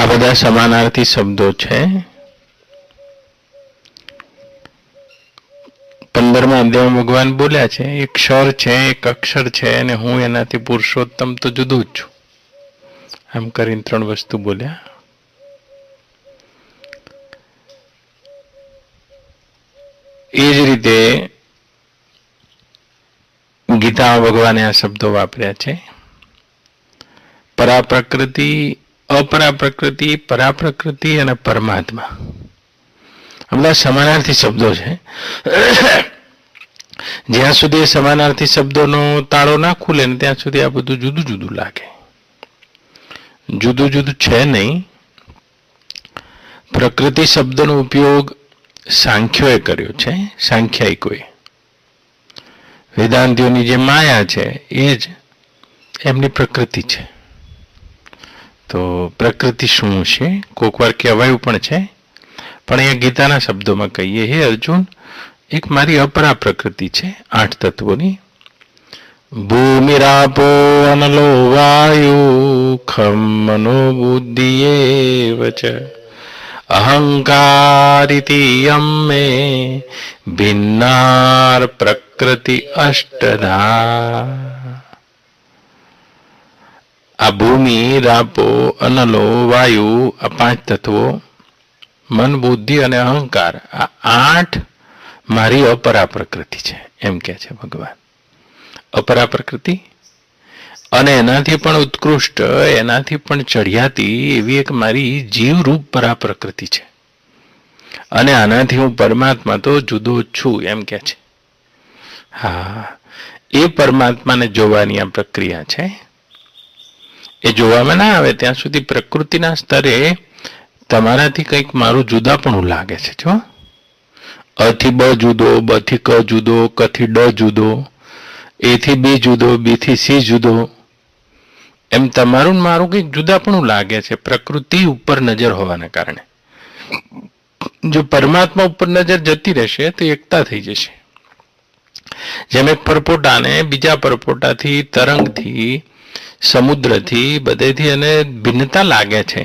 આ બધા સમાનાર્થી શબ્દો છે. 15મા અધ્યાયમાં ભગવાન બોલ્યા છે એક ક્ષર છે, એક અક્ષર છે અને હું એનાથી પુરુષોત્તમ તો જુદું જ છું. આમ કરીને 3 વસ્તુ બોલ્યા. એ જ રીતે ગીતામાં ભગવાને આ શબ્દો વાપર્યા છે. પરાપ્રકૃતિ, અપરાપ્રકૃતિ, પરાપ્રકૃતિ અને પરમાત્મા. આ બધા સમાનાર્થી શબ્દો છે. જ્યાં સુધી સમાનાર્થી શબ્દોનો તાળો ના ખુલે ને ત્યાં સુધી આ બધું જુદું જુદું લાગે. જુદું જુદું છે નહીં. પ્રકૃતિ શબ્દનો ઉપયોગ સાંખ્યોએ કર્યો છે, સાંખ્યાયિકોએ. વેદાંતિઓની જે માયા છે એ જ એમની પ્રકૃતિ છે. તો પ્રકૃતિ શું છે? કોઈક વાર કહેવાયું પણ છે, પણ અહીંયા ગીતાના શબ્દોમાં કહીએ, હે અર્જુન, એક મારી અપરા પ્રકૃતિ છે 8 તત્વોની. ભૂમિરાપો અનલો વાયુ ખમ મનો બુદ્ધિ એવ ચ અહંકારિતિ યમે ભિન્નાર પ્રકૃતિ અષ્ટધા. આ ભૂમિ, રાપો, અનલો, વાયુ, આ 5 તત્વો, મન, બુદ્ધિ અને અહંકાર, આ 8 મારી અપરા પ્રકૃતિ છે એમ કહે છે ભગવાન. અપરા પ્રકૃતિ અને એનાથી પણ ઉત્કૃષ્ટ, એનાથી પણ ચઢિયાતી એવી એક મારી જીવરૂપ પરા પ્રકૃતિ છે. અને આનાથી હું પરમાત્મા તો જુદો જ છું એમ કહે છે. હા, એ પરમાત્માને જોવાની આ પ્રક્રિયા છે. એ જોવામાં ના આવે ત્યાં સુધી પ્રકૃતિના સ્તરે તમારાથી કંઈક મારું જુદા પણ લાગે છે. જો અથી બ જુદો, બથી ક જુદો, કથી ડ જુદો, એથી બી જુદો, બીથી સી જુદો, એમ તમારું મારું કંઈક જુદા પણ લાગે છે પ્રકૃતિ ઉપર નજર હોવાના કારણે. જો પરમાત્મા ઉપર નજર જતી રહેશે તો એકતા થઈ જશે. જેમ એક પરપોટાને બીજા પરપોટાથી, તરંગથી, સમુદ્રથી, બધેથી અને ભિન્નતા લાગે છે.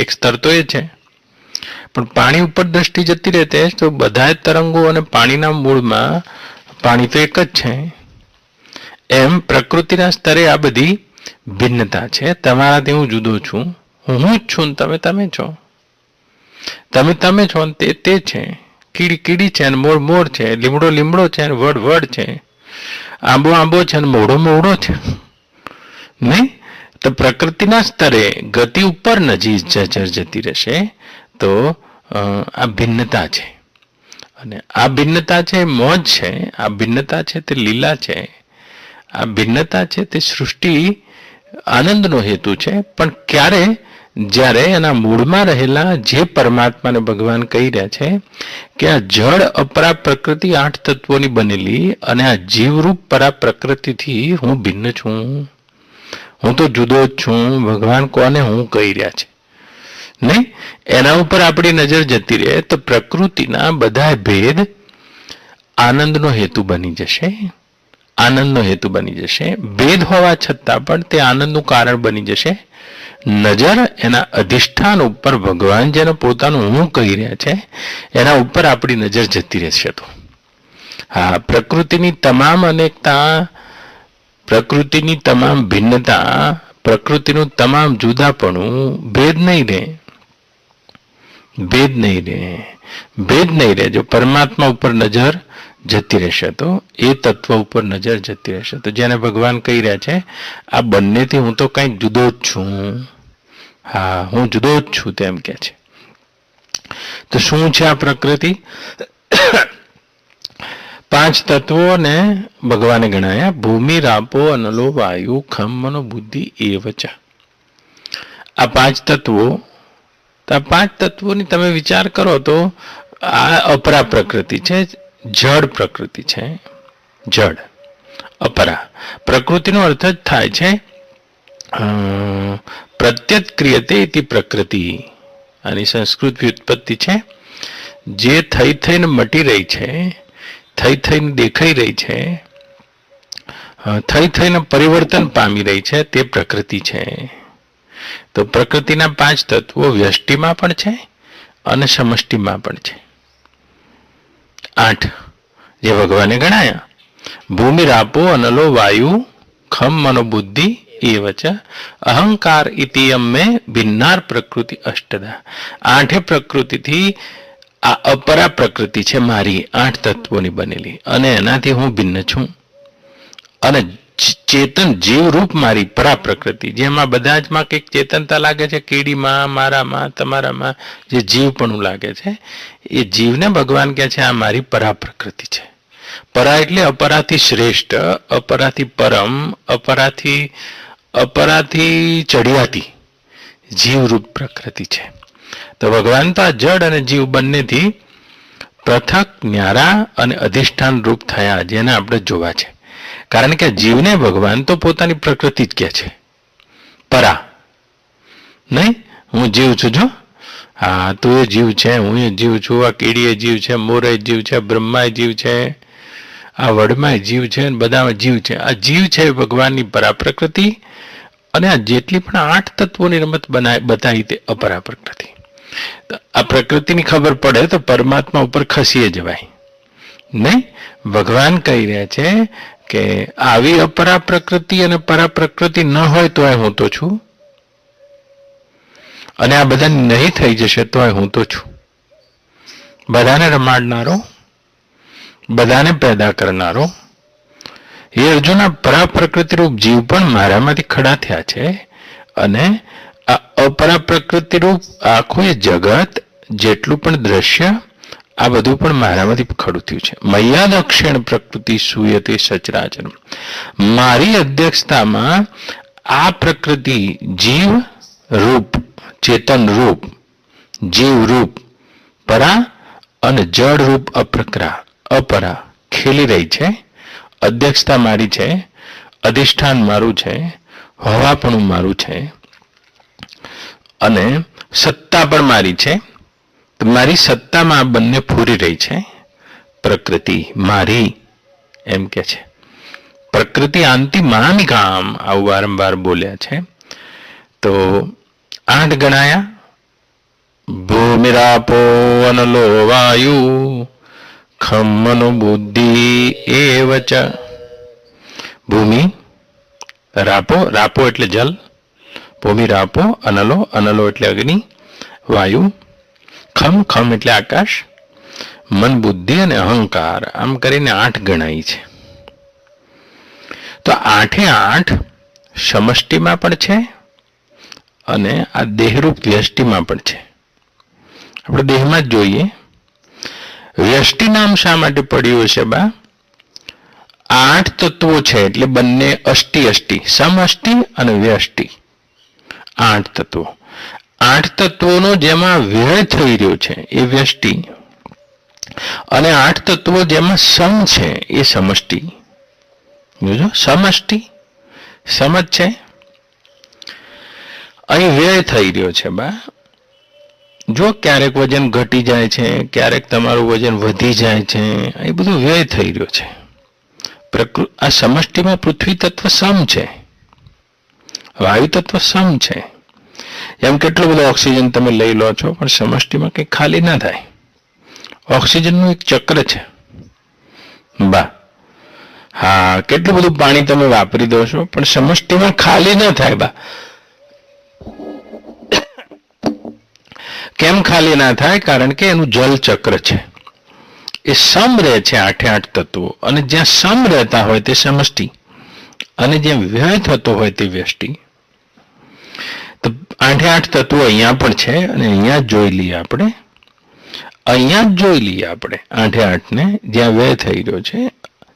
એક સ્તર તો એ છે, પણ પાણી ઉપર દ્રષ્ટિ જતી રહેતે તો બધા તરંગો અને પાણીના મૂળમાં પાણી તો એક જ છે. એમ પ્રકૃતિના સ્તરે આ બધી ભિન્નતા છે. તમારાથી હું જુદો છું, હું જ છું ને તમે તમે છો, તમે તમે છો ને તે છે, કીડી કીડી છે ને મોર મોર છે, લીમડો લીમડો છે ને વડ વડ છે, આંબો આંબો છે ને મોઢો મોઢો છે. નહીં તો પ્રકૃતિના સ્તરે ગતિ ઉપર નજીક જતી રહેશે તો આ ભિન્નતા છે. અને આ ભિન્નતા છે મોજ છે, આ ભિન્નતા છે તે લીલા છે, આ ભિન્નતા છે તે સૃષ્ટિ આનંદનો હેતુ છે. પણ ક્યારે? જ્યારે એના મૂળમાં રહેલા જે પરમાત્માને ભગવાન કહી રહ્યા છે કે આ જળ અપરા પ્રકૃતિ 8 તત્વોની બનેલી અને આ જીવરૂપ પરા પ્રકૃતિથી હું ભિન્ન છું, હું તો જુદો જ છું. ભગવાન કોને હું કહી રહ્યા છે નહીં? એના ઉપર આપણી નજર જતી રહે તો પ્રકૃતિના બધા ભેદ આનંદનો હેતુ બની જશે. આનંદનો હેતુ બની જશે. ભેદ હોવા છતાં પણ તે આનંદનું કારણ બની જશે. નજર એના અધિષ્ઠાન ઉપર ભગવાન જેને પોતાનું હું કહી રહ્યા છે એના ઉપર આપણી નજર જતી રહેશે. તો હા, પ્રકૃતિની તમામ અનેકતા, પ્રકૃતિની તમામ ભિન્નતા, પ્રકૃતિનું તમામ જુદાપણું ભેદ નહીં રહે. ભેદ નહીં રહે, ભેદ નહીં રહે. જો પરમાત્મા ઉપર નજર જતી રહેશે તો એ તત્વ ઉપર નજર જતી રહેશે. તો જેને ભગવાન કહી રહ્યા છે આ બંનેથી હું તો કંઈક જુદો જ છું. હા, હું જુદો જ છું તેમ કહે છે. તો શું છે આ પ્રકૃતિ? 5 તત્વોને ભગવાને ગણાયા. ભૂમિ, રાપો, અનલો, વાયુ, ખમ, મનો, બુદ્ધિ એવ ચ. આ 5 તત્વો, તો આ 5 તત્વોની તમે વિચાર કરો તો આ અપરા પ્રકૃતિ છે, જડ પ્રકૃતિ છે. જડ અપરા પ્રકૃતિનો અર્થ જ થાય છે પ્રત્યત ક્રિયતે ઇતિ પ્રકૃતિ. આની સંસ્કૃત વ્યુત્પત્તિ છે. જે થઈ થઈને મટી રહી છે, થઈ થઈને દેખાઈ રહી છે, થઈ થઈને પરિવર્તન પામી રહી છે તે પ્રકૃતિ છે. તો પ્રકૃતિના 5 તત્વો વ્યષ્ટિમાં પણ છે અને સમષ્ટિમાં પણ છે. 8 જે ભગવાને ગણાયા. ભૂમિ રાપો અનલો વાયુ ખમ મનો બુદ્ધિ એવ ચ અહંકાર ઇતિયમ મે ભિન્નાર પ્રકૃતિ અષ્ટદા. 8 પ્રકૃતિથી આ અપરા પ્રકૃતિ છે મારી, 8 તત્વોની બનેલી, અને એનાથી હું ભિન્ન છું. અને ચેતન જીવરૂપ મારી પરા પ્રકૃતિ, જેમાં બધા જ માં કંઈક ચેતનતા લાગે છે, કીડીમાં, મારામાં, તમારામાં જે જીવપણું લાગે છે, એ જીવને ભગવાન કહે છે આ મારી પરા પ્રકૃતિ છે. પરા એટલે અપરાથી શ્રેષ્ઠ, અપરાથી પરમ, અપરાથી ચડિયાતી જીવરૂપ પ્રકૃતિ છે. તો ભગવાન તો આ જડ અને જીવ બંનેથી પૃથક, ન્યારા અને અધિષ્ઠાન રૂપ થયા, જેને આપણે જોવા છે. કારણ કે જીવને ભગવાન તો પોતાની પ્રકૃતિ જ કહે છે, પરા નહીં. હું જીવ છું, જો હા તું એ જીવ છે, હું એ જીવ છું, આ કીડીએ જીવ છે, મોરે જીવ છે, બ્રહ્માય જીવ છે, આ વડમાંય જીવ છે, બધામાં જીવ છે. આ જીવ છે ભગવાનની પરા પ્રકૃતિ, અને આ જેટલી પણ 8 તત્વોની રમત બતાવી તે અપરા પ્રકૃતિ. આ પ્રકૃતિની ખબર પડે તો પરમાત્મા ઉપર ખસીએ જવાય નહીં. ભગવાન કહી રહ્યા છે કે આવી અપરા પ્રકૃતિ અને પરા પ્રકૃતિ ન હોય તોય હું તો છું, અને આ બધા નહીં થઈ જશે તોય હું તો છું. બધાને રમાડનારો, બધાને પેદા કરનારો. એ અર્જુન, પરા પ્રકૃતિ રૂપ જીવ પણ મારામાંથી ખડા થયા છે, અને આ અપરા પ્રકૃતિ રૂપ આખું એ જગત જેટલું પણ દ્રશ્ય, આ બધું પણ મારામાંથી ખડું થયું છે. મૈયા દક્ષિણ પ્રકૃતિ સૂયતે સચરાચર. મારી અધ્યક્ષતામાં આ પ્રકૃતિ જીવ રૂપ, ચેતન રૂપ, જીવ રૂપ પરા અને જડ રૂપ અપરા ખેલી રહી છે. અધ્યક્ષતા મારી છે, અધિષ્ઠાન મારું છે, હવાપણું મારું છે, અને સત્તા પણ મારી છે. મારી સત્તામાં આ બંને ફૂરી રહી છે. પ્રકૃતિ મારી એમ કે છે. પ્રકૃતિ આંતિ મહામિકામ આવું વારંવાર બોલ્યા છે. તો 8 ગણાયા. ભૂમિરાપો અનલો વાયુ ખમ મનો બુદ્ધિ એવ ચ. ભૂમિ, રાપો, રાપો એટલે જલ, ભૂમિ રાપો, અનલો, અનલો એટલે અગ્નિ, વાયુ, ખમ, ખમ એટલે આકાશ, મન, બુદ્ધિ અને અહંકાર, આમ કરીને 8 ગણાય છે. તો 8 સમષ્ટિમાં પણ છે અને આ દેહરૂપ વ્યષ્ટિમાં પણ છે. આપણે દેહમાં જ જોઈએ. વ્યષ્ટિ નામ શા માટે પડ્યું હશે બા? 8 તત્વો છે એટલે બંને અષ્ટિ, સમષ્ટિ અને વ્યષ્ટિ. 8 તત્વો, 8 તત્વોનો જેમાં વ્યય થઈ રહ્યો છે એ વ્યષ્ટિ, અને 8 તત્વો જેમાં સમ છે એ સમષ્ટિ. જોજો, સમષ્ટિ સમજ છે. અહીં વ્યય થઈ રહ્યો છે બા. જો ક્યારેક વજન ઘટી જાય છે, ક્યારેક તમારું વજન વધી જાય છે, એ બધું વ્યય થઈ રહ્યો છે. આ સમષ્ટિમાં પૃથ્વી તત્વ સમ છે, વાયુ તત્વ સમ છે. એમ કેટલો બધો ઓક્સિજન તમે લઈ લો છો પણ સમષ્ટિમાં કંઈ ખાલી ના થાય. ઓક્સિજનનું એક ચક્ર છે બા. હા, કેટલું બધું પાણી તમે વાપરી દો છો પણ સમષ્ટિમાં ખાલી ના થાય બા. કેમ ખાલી ના થાય? કારણ કે એનું જલ ચક્ર છે, એ સમ રહે છે 8 તત્વો, અને જ્યાં સમ રહેતા હોય તે સમષ્ટિ, અને જ્યાં વ્યય થતો હોય તે વ્યષ્ટિ. તો 8 તત્વો અહીંયા પણ છે, અને અહીંયા જ જોઈ લઈએ આપણે, અહીંયા જ જોઈ લઈએ આપણે 8 ને જ્યાં વ્યય થઈ રહ્યો છે.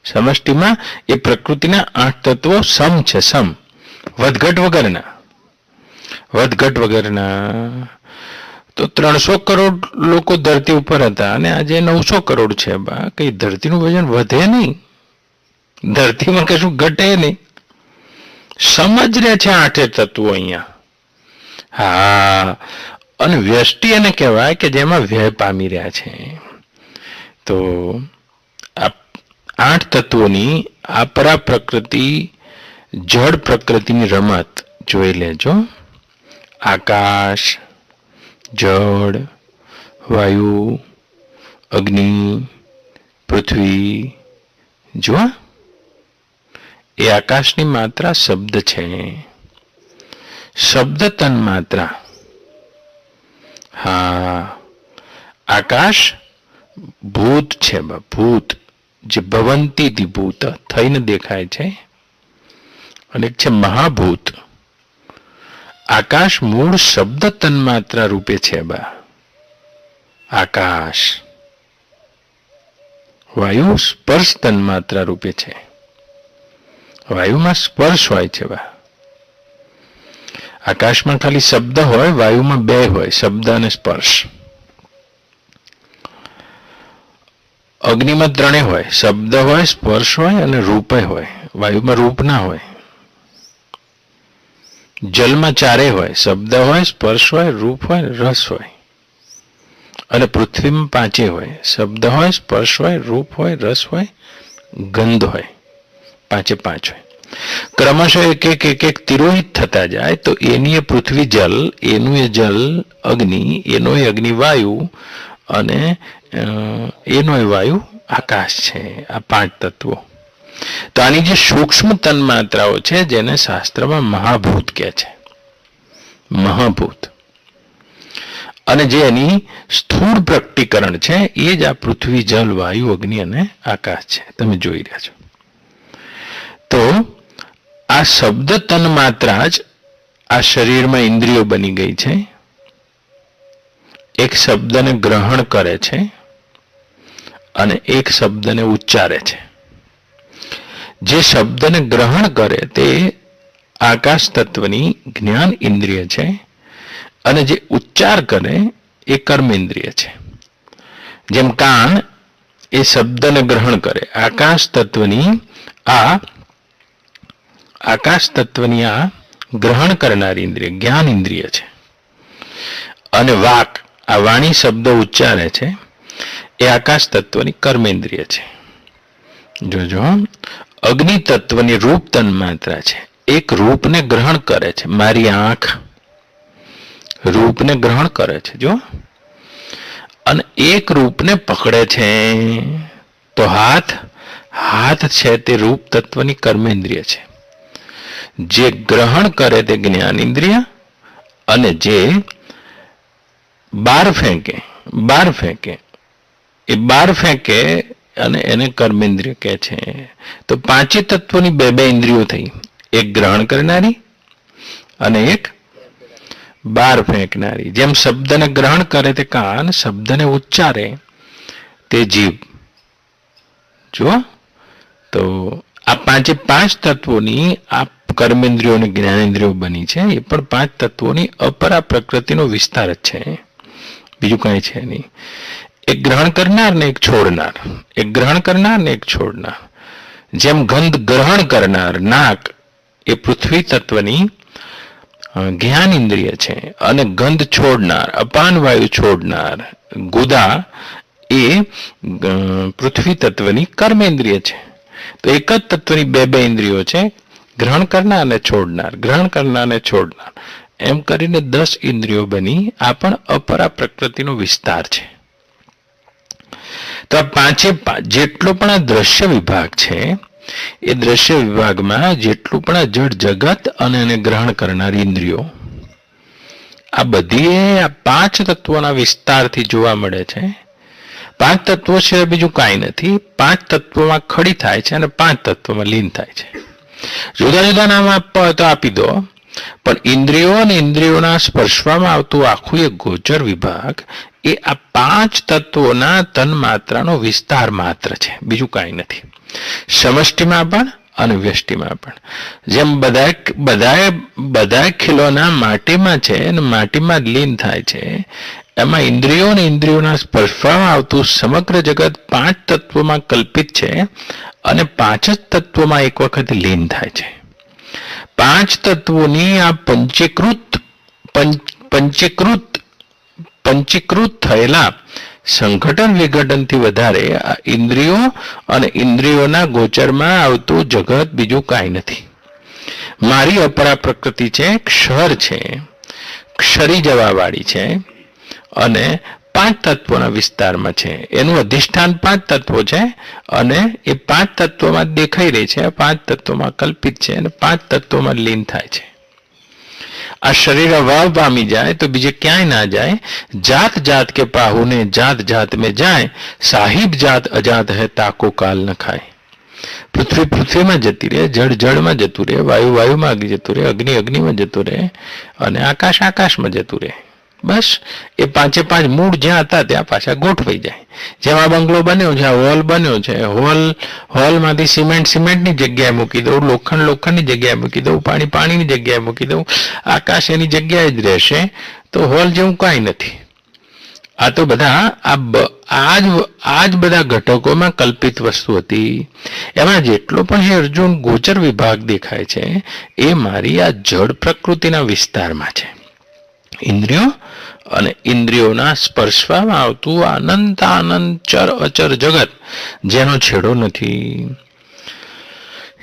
સમષ્ટિમાં એ પ્રકૃતિના 8 તત્વો સમ છે, સમ, વધઘટ વગરના. તો 300 કરોડ લોકો ધરતી ઉપર હતા, અને આજે 900 કરોડ છે બા. કઈ ધરતીનું વજન વધે નહીં, ધરતીમાં કશું ઘટે નહીં. સમજ રહે છે 8 તત્વો અહીંયા. હા, અને વ્યષ્ટિ એને કહેવાય કે જેમાં વ્યય પામી રહ્યા છે. તો આ 8 તત્વોની આ પરા પ્રકૃતિ, જળ પ્રકૃતિની રમત જોઈ લેજો. આકાશ, જળ, વાયુ, અગ્નિ, પૃથ્વી. જો એ આકાશની માત્રા શબ્દ છે. શબ્દ તન માત્રા. હા, આકાશ ભૂત છે. ભૂત જે ભવંતીથી ભૂત થઈને દેખાય છે, અને એક છે મહાભૂત. આકાશ મૂળ શબ્દ તન્માત્રા રૂપે છે. આકાશ. વાયુ સ્પર્શ તન્માત્રા રૂપે છે. વાયુમાં સ્પર્શ હોય છે. આકાશમાં ખાલી શબ્દ હોય, વાયુમાં બે હોય, શબ્દ અને સ્પર્શ. અગ્નિમાં ત્રણે હોય, શબ્દ હોય, સ્પર્શ હોય અને રૂપે હોય. વાયુમાં રૂપ ના હોય. જલમાં ચારે હોય, શબ્દ હોય, સ્પર્શ હોય, રૂપ હોય, રસ હોય. અને પૃથ્વીમાં પાંચે હોય, શબ્દ હોય, સ્પર્શ હોય, રૂપ હોય, રસ હોય, ગંધ હોય. પાંચે પાંચ હોય. ક્રમશઃ એક તિરોહિત થતા જાય તો એની એ પૃથ્વી જલ, એનું એ જલ અગ્નિ, એનો એ અગ્નિ વાયુ, અને એનો એ વાયુ આકાશ છે. આ પાંચ તત્વો. તો આની જે સૂક્ષ્મ તન્માત્રાઓ છે, જેને શાસ્ત્રમાં મહાભૂત કહે છે. મહાભૂત. અને જે એની સ્થૂળ પ્રકટીકરણ છે એ જ આ પૃથ્વી, જલ, વાયુ, અગ્નિ અને આકાશ છે. તમે જોઈ રહ્યા છો. તો આ શબ્દ તન્માત્રા જ આ શરીરમાં ઇન્દ્રિયો બની ગઈ છે. એક શબ્દને ગ્રહણ કરે છે અને એક શબ્દને ઉચ્ચારે છે. જે શબ્દને ગ્રહણ કરે તે આકાશ તત્વની જ્ઞાન ઇન્દ્રિય છે, અને જે ઉચ્ચાર કરે એ કર્મેન્દ્રિય છે. જેમ કાન એ શબ્દને ગ્રહણ કરે, આકાશ તત્વની આ ગ્રહણ કરનારી ઇન્દ્રિય જ્ઞાન ઇન્દ્રિય છે. અને વાક, આ વાણી શબ્દ ઉચ્ચારે છે, એ આકાશ તત્વની કર્મેન્દ્રિય છે. જોજો, અગ્નિ તત્વની રૂપ તન્માત્રા છે. એક રૂપને ગ્રહણ કરે છે. મારી આંખ રૂપને ગ્રહણ કરે છે. જો, અને એક રૂપને પકડે છે. તો હાથ છે તે રૂપ તત્વની કર્મેન્દ્રિય છે. જે ગ્રહણ કરે તે જ્ઞાન ઇન્દ્રિય, અને જે બહાર ફેંકે અને એને કર્મેન્દ્રિય કહે છે. તો પાંચે તત્વોની બે ઇન્દ્રિયો થઈ. એક ગ્રહણ કરનારી અને એક બહાર ફેંકનારી. જેમ શબ્દને ગ્રહણ કરે તે કાન, શબ્દને ઉચ્ચારે તે જીભ. જો, તો આ પાંચે પાંચ તત્વોની આ કર્મેન્દ્રિયો અને જ્ઞાનેન્દ્રિયો બની છે. એ પણ પાંચ તત્વોની અપરા પ્રકૃતિનો વિસ્તાર જ છે, બીજું કાંઈ છે નહીં. એક ગ્રહણ કરનાર ને એક છોડનાર, એક ગ્રહણ કરનાર ને એક છોડનાર. જેમ ગંધ ગ્રહણ કરનાર નાક એ પૃથ્વી તત્વની જ્ઞાન ઇન્દ્રિય છે, અને ગંધ છોડનાર, અપાન વાયુ છોડનાર ગુદા એ પૃથ્વી તત્વની કર્મેન્દ્રિય છે. તો એક જ તત્વની બે ઇન્દ્રિયો છે, ગ્રહણ કરનાર અને છોડનાર, ગ્રહણ કરનાર અને છોડનાર. એમ કરીને 10 ઇન્દ્રિયો બની. આ પણ અપરા પ્રકૃતિનો વિસ્તાર છે. તો આ પાંચે જેટલો પણ આ દ્રશ્ય વિભાગ છે, એ દ્રશ્ય વિભાગમાં જેટલું પણ આ જડ જગત અને એને ગ્રહણ કરનારી ઇન્દ્રિયો, આ બધી આ પાંચ તત્વોના વિસ્તારથી જોવા મળે છે. પાંચ તત્વો છે, બીજું કાંઈ નથી. પાંચ તત્વોમાં ખડી થાય છે અને પાંચ તત્વોમાં લીન થાય છે. જુદા જુદા નામ આપવા હોય તો આપી દો, પણ ઇન્દ્રિયો અને ઇન્દ્રિયોના સ્પર્શવામાં આવતું આખું એક ગોચર વિભાગ એ આ પાંચ તત્વોના તન્માત્રાનો વિસ્તાર માત્ર છે, બીજું કાંઈ નથી. સમષ્ટિમાં પણ અને વ્યષ્ટિમાં પણ. જેમ બધા ખીલોના માટીમાં છે અને માટીમાં લીન થાય છે, એમાં ઇન્દ્રિયો અને ઇન્દ્રિયોના સ્પર્શવામાં આવતું સમગ્ર જગત પાંચ તત્વોમાં કલ્પિત છે, અને પાંચ જ તત્વોમાં એક વખત લીન થાય છે. પાંચ તત્વોની આ પંચીકૃત થયેલા સંઘટન વિઘટનથી વધારે આ ઇન્દ્રિયો અને ઇન્દ્રિયોના ગોચરમાં આવતું જગત બીજું કાંઈ નથી. મારી અપરા પ્રકૃતિ છે, ક્ષર છે. ક્ષરી જવાવાળી છે અને 5 તત્વોના વિસ્તારમાં છે. એનું અધિષ્ઠાન 5 તત્વો છે અને એ 5 તત્વોમાં દેખાઈ રહી છે, 5 તત્વોમાં કલ્પિત છે અને 5 તત્વોમાં લીન થાય છે. આ શરીર અભાવ પામી જાય તો બીજે ક્યાંય ના જાય. જાત જાત કે પાહુને જાત જાત में જાય, સાહિબ જાત અજાત હૈ તાકો કાલ ન ખાય. પૃથ્વી પૃથ્વીમાં જતી રહે, જળ જળમાં જતું રહે, વાયુ વાયુમાં જતું રહે, અગ્નિ અગ્નિમાં જતું રહે અને આકાશ આકાશમાં જતું રહે. બસ એ 5 મૂળ જ્યાં હતા ત્યાં પાછા ગોઠવાઈ જાય. જેમ આ બંગલો બન્યો છે, હોલ બન્યો છે, હોલમાંથી સિમેન્ટની જગ્યાએ મૂકી દઉં, લોખંડ લોખંડની જગ્યાએ મૂકી દઉં, પાણી પાણીની જગ્યાએ મૂકી દઉં, આકાશ એની જગ્યાએ જ રહેશે, તો હોલ જેવું કાંઈ નથી. આ તો બધા આ જ બધા ઘટકોમાં કલ્પિત વસ્તુ હતી. એમાં જેટલો પણ છે અર્જુન ગોચર વિભાગ દેખાય છે એ મારી આ જળ પ્રકૃતિના વિસ્તારમાં છે. ઇન્દ્રિયો અને ઇન્દ્રિયોના સ્પર્શવામાં આવતું અનંત ચર અચર જગત જેનો છેડો નથી.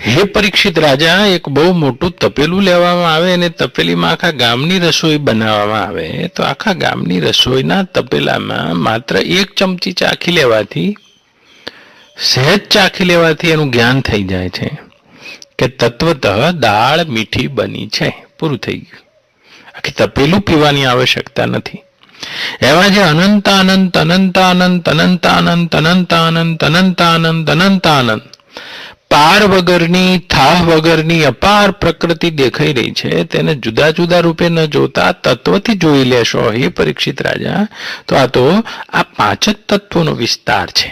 હે પરીક્ષિત રાજા, એક બહુ મોટું તપેલું લેવામાં આવે અને તપેલીમાં આખા ગામની રસોઈ બનાવવામાં આવે તો આખા ગામની રસોઈના તપેલામાં માત્ર 1 ચમચી ચાખી લેવાથી, સહેજ ચાખી લેવાથી એનું જ્ઞાન થઈ જાય છે કે તત્વતઃ દાળ મીઠી બની છે, પૂરું થઈ ગયું. આખી તપેલું પીવાની આવશ્યકતા નથી. એવા જે અનંત અનંત અનંત અનંત અનંત અનંત અનંત અનંત અનંત અનંત અનંત અનંત પાર વગરની, થાહ વગરની અપાર પ્રકૃતિ દેખાઈ રહી છે, તેને જુદા જુદા રૂપે ન જોતા તત્વથી જોઈ લેશો હે પરીક્ષિત રાજા, તો આ તો આ 5 જ તત્વોનો વિસ્તાર છે.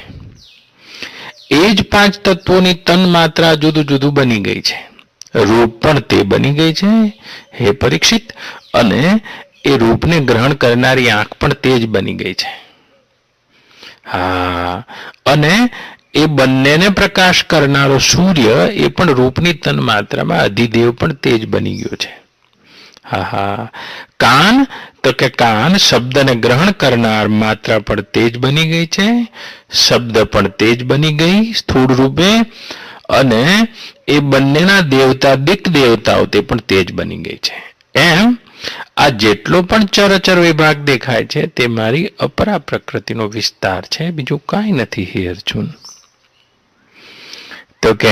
એ જ 5 તત્વોની તન માત્રા જુદું જુદું બની ગઈ છે. રૂપ પણ તે બની ગઈ છે હે પરીક્ષિત, અને એ રૂપને ગ્રહણ કરનારી આંખ પણ તે જ બની ગઈ છે. હા, અને એ બંનેને પ્રકાશ કરનારો સૂર્ય એ પણ રૂપની તન માત્રામાં અધિદેવ પણ તે જ બની ગયો છે. હા હા. કાન તો કે કાન શબ્દને ગ્રહણ કરનાર માત્રા પણ તે જ બની ગઈ છે, શબ્દ પણ તે જ બની ગઈ સ્થૂળ રૂપે, અને એ બંનેના દેવતા દિક દેવતાઓ તે પણ તે જ બની ગઈ છે. એમ આ જેટલો પણ ચરચર વિભાગ દેખાય છે તે મારી અપરા પ્રકૃતિનો વિસ્તાર છે, બીજું કાંઈ નથી હે અર્જુન. તો કે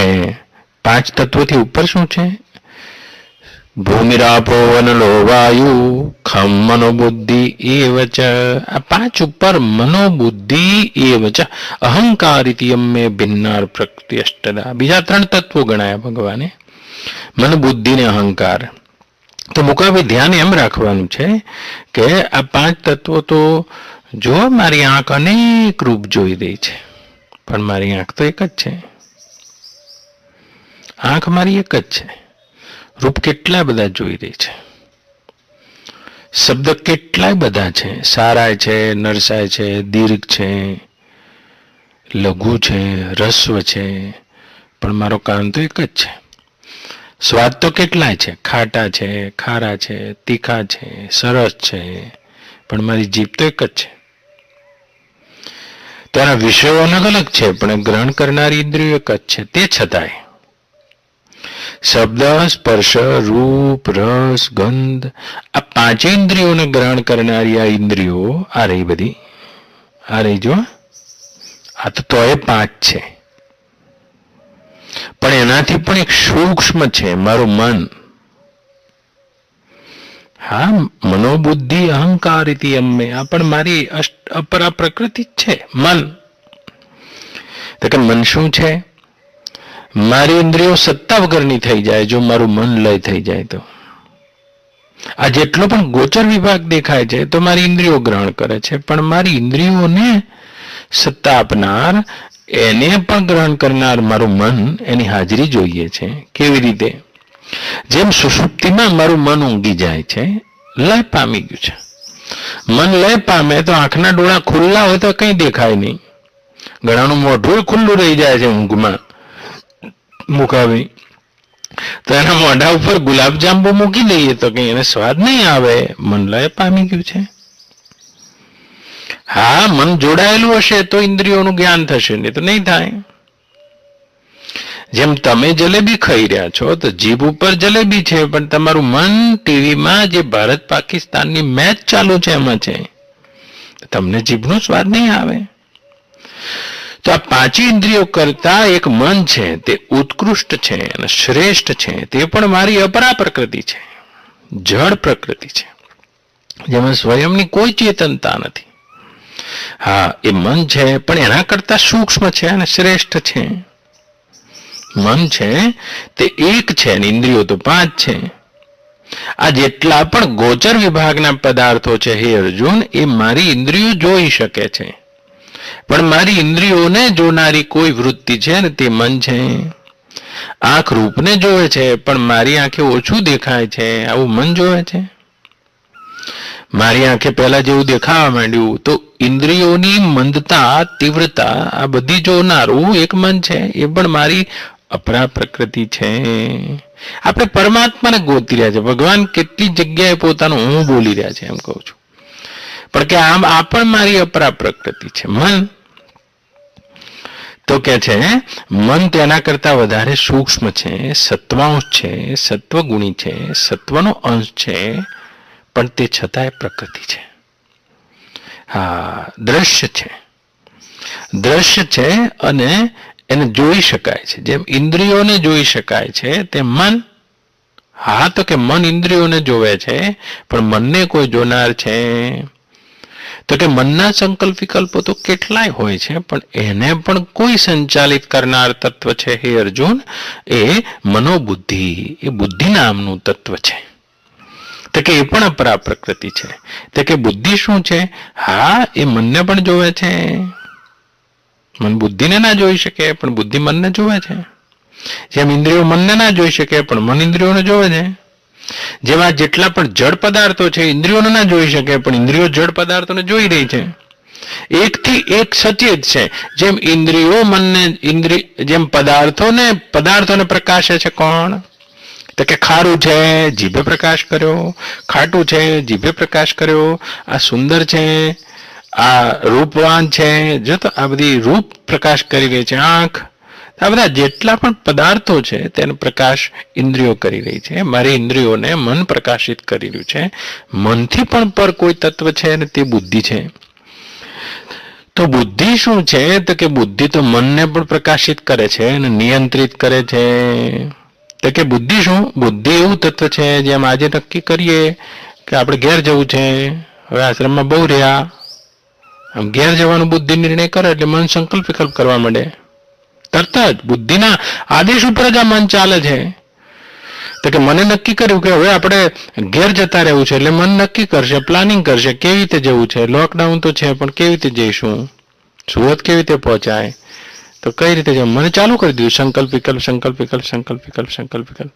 5 તત્વોથી ઉપર શું છે? ભૂમિરાપો વનલો વાયુ ખમ મનોબુદ્ધિ એવચ. આ 5 ઉપર મનોબુદ્ધિ એવચ અહંકારિતિયમ મે ભિન્નાર પ્રકૃતિ અષ્ટદા. બીજા 3 તત્વો ગણાયા ભગવાને, મન બુદ્ધિ ને અહંકાર. તો મુકાવી ધ્યાન એમ રાખવાનું છે કે આ 5 તત્વો તો જો મારી આંખ અનેક રૂપ જોઈ રહી છે, પણ મારી આંખ તો એક જ છે. આંખ મારી એક જ છે. રૂપ કેટલા બધા જોઈ રહી છે, શબ્દ કેટલાય બધા છે, સારાય છે, નરસાય છે, દીર્ઘ છે, લઘુ છે, રસ્વ છે, પણ મારો કાન તો એક જ છે. સ્વાદ તો કેટલાય છે, ખાટા છે, ખારા છે, તીખા છે, સરસ છે, પણ મારી જીભ તો એક જ છે. તેના વિષયો અલગ અલગ છે, પણ ગ્રહણ કરનારી ઇન્દ્રિયો એક જ છે. તે છતાંય શબ્દ, સ્પર્શ, રૂપ, રસ, ગંધ, આ 5 ઇન્દ્રિયોને ગ્રહણ કરનારી આ ઇન્દ્રિયો આ રહી બધી, આ રહી જો, આ તો એ 5 છે, પણ એનાથી પણ એક સૂક્ષ્મ છે મારું મન. હા, મનોબુદ્ધિ અહંકાર ઇતિ અમ્મે, આ પણ મારી અપરા પ્રકૃતિ જ છે, મન. તો કે મન શું છે? મારી ઇન્દ્રિયો સત્તા વગરની થઈ જાય જો મારું મન લય થઈ જાય તો. આ જેટલો પણ ગોચર વિભાગ દેખાય છે તો મારી ઇન્દ્રિયો ગ્રહણ કરે છે, પણ મારી ઇન્દ્રિયોને સત્તા આપનાર, એને પણ ગ્રહણ કરનાર મારું મન, એની હાજરી જોઈએ છે. કેવી રીતે? જેમ સુષુપ્તિમાં મારું મન ઊંઘી જાય છે, લય પામી ગયું છે. મન લય પામે તો આંખના ડોળા ખુલ્લા હોય તો કંઈ દેખાય નહીં, ઘણાનું મોઢું ખુલ્લું રહી જાય છે ઊંઘમાં. મુકાવી તો એના મોઢા ઉપર ગુલાબજાંબુ મૂકી દઈએ તો કઈ એને સ્વાદ નહીં આવે, મન લય પામી ગયું છે. હા, મન જોડાયેલું હશે તો ઇન્દ્રિયોનું જ્ઞાન થશે, નહીં તો નહીં થાય. જેમ તમે જલેબી ખાઈ રહ્યા છો તો જીભ ઉપર જલેબી છે, પણ તમારું મન ટીવીમાં જે ભારત પાકિસ્તાનની મેચ ચાલુ છે એમાં છે, તમને જીભનો સ્વાદ નહીં આવે. તો આ પાંચી ઇન્દ્રિયો કરતા એક મન છે તે ઉત્કૃષ્ટ છે અને શ્રેષ્ઠ છે. તે પણ મારી અપરા પ્રકૃતિ છે, જળ પ્રકૃતિ છે, જેમાં સ્વયંની કોઈ ચેતનતા નથી. હા, એ મન છે પણ એના કરતા સૂક્ષ્મ છે અને શ્રેષ્ઠ છે. મન છે તે એક છે અને ઇન્દ્રિયો તો 5 છે. આ જેટલા પણ ગોચર વિભાગના પદાર્થો છે હે અર્જુન, એ મારી ઇન્દ્રિયો જોઈ શકે છે, પણ મારી ઇન્દ્રિયોને જોનારી કોઈ વૃત્તિ છે ને તે મન છે. આંખ રૂપને જોવે છે પણ મારી આંખે ઓછું દેખાય છે, આવું મન જોવે છે. મારી આંખે પહેલા જેવું દેખાવા માંડ્યું તો ઇન્દ્રિયોની મંદતા, તીવ્રતા આ બધી જોનારું એક મન છે, એ પણ મારી અપરા પ્રકૃતિ છે. આપણે પરમાત્માને ગોતી રહ્યા છે. ભગવાન કેટલી જગ્યાએ પોતાનું હું બોલી રહ્યા છે એમ કહું છું, પણ કે આમ આ પણ મારી અપરા પ્રકૃતિ છે મન. તો કે છે મન તેના કરતા વધારે સૂક્ષ્મ છે, સત્વાંશ છે, સત્વગુણી છે, સત્વનો અંશ છે, પણ તે છતાંય પ્રકૃતિ છે. હા, દ્રશ્ય છે, દ્રશ્ય છે અને એને જોઈ શકાય છે. જેમ ઇન્દ્રિયોને જોઈ શકાય છે તેમ મન. હા, તો કે મન ઇન્દ્રિયોને જોવે છે પણ મનને કોઈ જોનાર છે? તો કે મનના સંકલ્પ વિકલ્પો તો કેટલાય હોય છે, પણ એને પણ કોઈ સંચાલિત કરનાર તત્વ છે હે અર્જુન, એ મનોબુદ્ધિ, એ બુદ્ધિ નામનું તત્વ છે. તો કે એ પણ અપરા પ્રકૃતિ છે. તો કે બુદ્ધિ શું છે? હા, એ મનને પણ જોવે છે. મન બુદ્ધિને ના જોઈ શકે પણ બુદ્ધિ મનને જોવે છે. જેમ ઇન્દ્રિયો મનને ના જોઈ શકે પણ મન ઇન્દ્રિયોને જોવે છે. જેમાં જેટલા પણ જળ પદાર્થો છે ઇન્દ્રિયોને ના જોઈ શકે પણ ઇન્દ્રિયો જળ પદાર્થોને જોઈ રહી છે. એકથી એક સચેત છે. જેમ ઇન્દ્રિયો મનને જેમ પદાર્થોને પ્રકાશે છે કોણ? તો કે ખારું છે જીભે પ્રકાશ કર્યો, ખાટું છે જીભે પ્રકાશ કર્યો, આ સુંદર છે, આ રૂપવાન છે, જો તો આ બધી રૂપ પ્રકાશ કરી રહી છે આંખ. આ બધા જેટલા પણ પદાર્થો છે તેનો પ્રકાશ ઇન્દ્રિયો કરી રહી છે. મારી ઇન્દ્રિયોને મન પ્રકાશિત કરી રહ્યું છે. મનથી પણ પર કોઈ તત્વ છે અને તે બુદ્ધિ છે. તો બુદ્ધિ શું છે? તો કે બુદ્ધિ તો મનને પણ પ્રકાશિત કરે છે અને નિયંત્રિત કરે છે. તો કે બુદ્ધિ શું? બુદ્ધિ એવું તત્વ છે જેમ આજે નક્કી કરીએ કે આપણે ઘેર જવું છે, હવે આશ્રમમાં બહુ રહ્યા, આમ ઘેર જવાનું બુદ્ધિ નિર્ણય કરે એટલે મન સંકલ્પ વિકલ્પ કરવા માંડે. તરત જ બુદ્ધિના આદેશ ઉપર જ આ મન ચાલે છે. તો કે મને નક્કી કર્યું કે હવે આપણે ઘેર જતા રહેવું છે એટલે મન નક્કી કરશે, પ્લાનિંગ કરશે કેવી રીતે જવું છે. લોકડાઉન તો છે પણ કેવી રીતે જઈશું, સુરત કેવી રીતે પહોંચાય, તો કઈ રીતે જવું, મને ચાલુ કરી દીધું સંકલ્પ વિકલ્પ સંકલ્પ વિકલ્પ સંકલ્પ વિકલ્પ સંકલ્પ વિકલ્પ.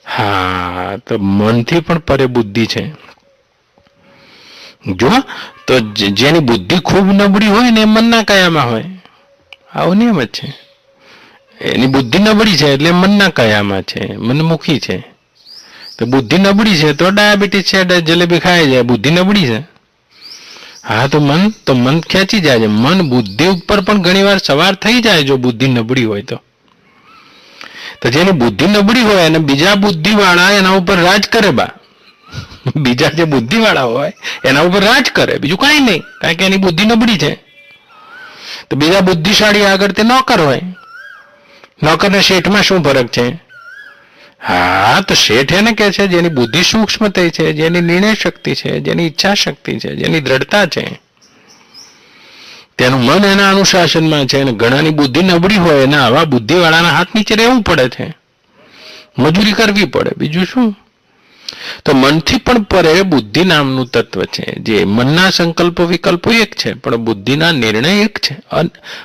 હા, તો મનથી પણ પરે બુદ્ધિ છે. જો તો જેની બુદ્ધિ ખૂબ નબળી હોય ને એ મનના કયામાં હોય, આવો નિયમ જ છે. એની બુદ્ધિ નબળી છે એટલે મનના કયામાં છે, મનમુખી છે. તો બુદ્ધિ નબળી છે તો ડાયાબિટીસ છે, જલેબી ખાઈ જાય, બુદ્ધિ નબળી છે. હા, તો મન ખેંચી જાય છે. મન બુદ્ધિ ઉપર પણ ઘણીવાર સવાર થઈ જાય જો બુદ્ધિ નબળી હોય તો. તો જેની બુદ્ધિ નબળી હોય અને બીજા બુદ્ધિવાળા એના ઉપર રાજ કરે બા, બીજા જે બુદ્ધિવાળા હોય એના ઉપર રાજ કરે, બીજું કાંઈ નહીં, કારણ કે એની બુદ્ધિ નબળી છે. તો બીજા બુદ્ધિશાળી આગળ તે નોકર હોય. નોકરને શેઠમાં શું ફરક છે? હા, તો શેઠ એને કહે છે જેની બુદ્ધિ સૂક્ષ્મ થઈ છે, જેની નિર્ણય શક્તિ છે, જેની ઈચ્છા શક્તિ છે, જેની દ્રઢતા છે, તેનું મન એના અનુશાસનમાં છે. અને ઘણાની બુદ્ધિ નબળી હોય એના આવા બુદ્ધિવાળાના હાથ નીચે રહેવું પડે છે, મજૂરી કરવી પડે, બીજું શું. તો મનથી પણ પરે બુદ્ધિ નામનું તત્વ છે. જે મનના સંકલ્પ વિકલ્પો એક છે પણ બુદ્ધિના નિર્ણય એક છે.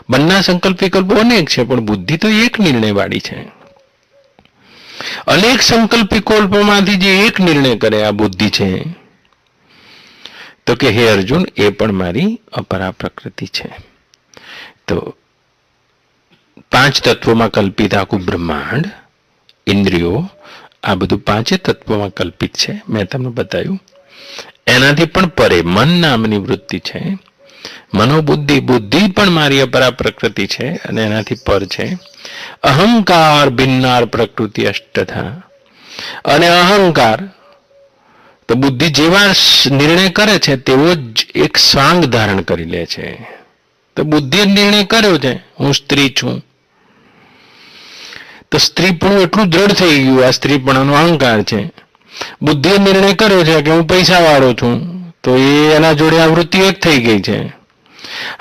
મનના સંકલ્પ વિકલ્પો અનેક છે પણ બુદ્ધિ તો એક નિર્ણય વાળી છે. અનેક સંકલ્પ વિકલ્પોમાંથી જે એક નિર્ણય કરે આ બુદ્ધિ છે. તો કે હે અર્જુન, એ પણ મારી અપરા પ્રકૃતિ છે. તો 5 તત્વોમાં કલ્પિત આખું બ્રહ્માંડ, ઇન્દ્રિયો, આ બધું 5 તત્વોમાં કલ્પિત છે. મેં તમને બતાવ્યું. એનાથી પણ પરે મન નામની વૃત્તિ છે. મનોબુદ્ધિ, બુદ્ધિ પણ મારી અપરા પ્રકૃતિ છે અને એનાથી પર છે. અહંકાર ભિન્નાર પ્રકૃતિ અષ્ટધા. અને અહંકાર તો બુદ્ધિ જેવા નિર્ણય કરે છે તેવો જ એક સ્વાંગ ધારણ કરી લે છે. તો બુદ્ધિએ નિર્ણય કર્યો છે હું સ્ત્રી છું, તો સ્ત્રીપણું એટલું દ્રઢ થઈ ગયું, આ સ્ત્રીપણાનો અહંકાર છે. બુદ્ધિએ નિર્ણય કર્યો છે કે હું પૈસા વાળો છું, તો એ એના જોડે આ વૃત્તિ એક થઈ ગઈ છે.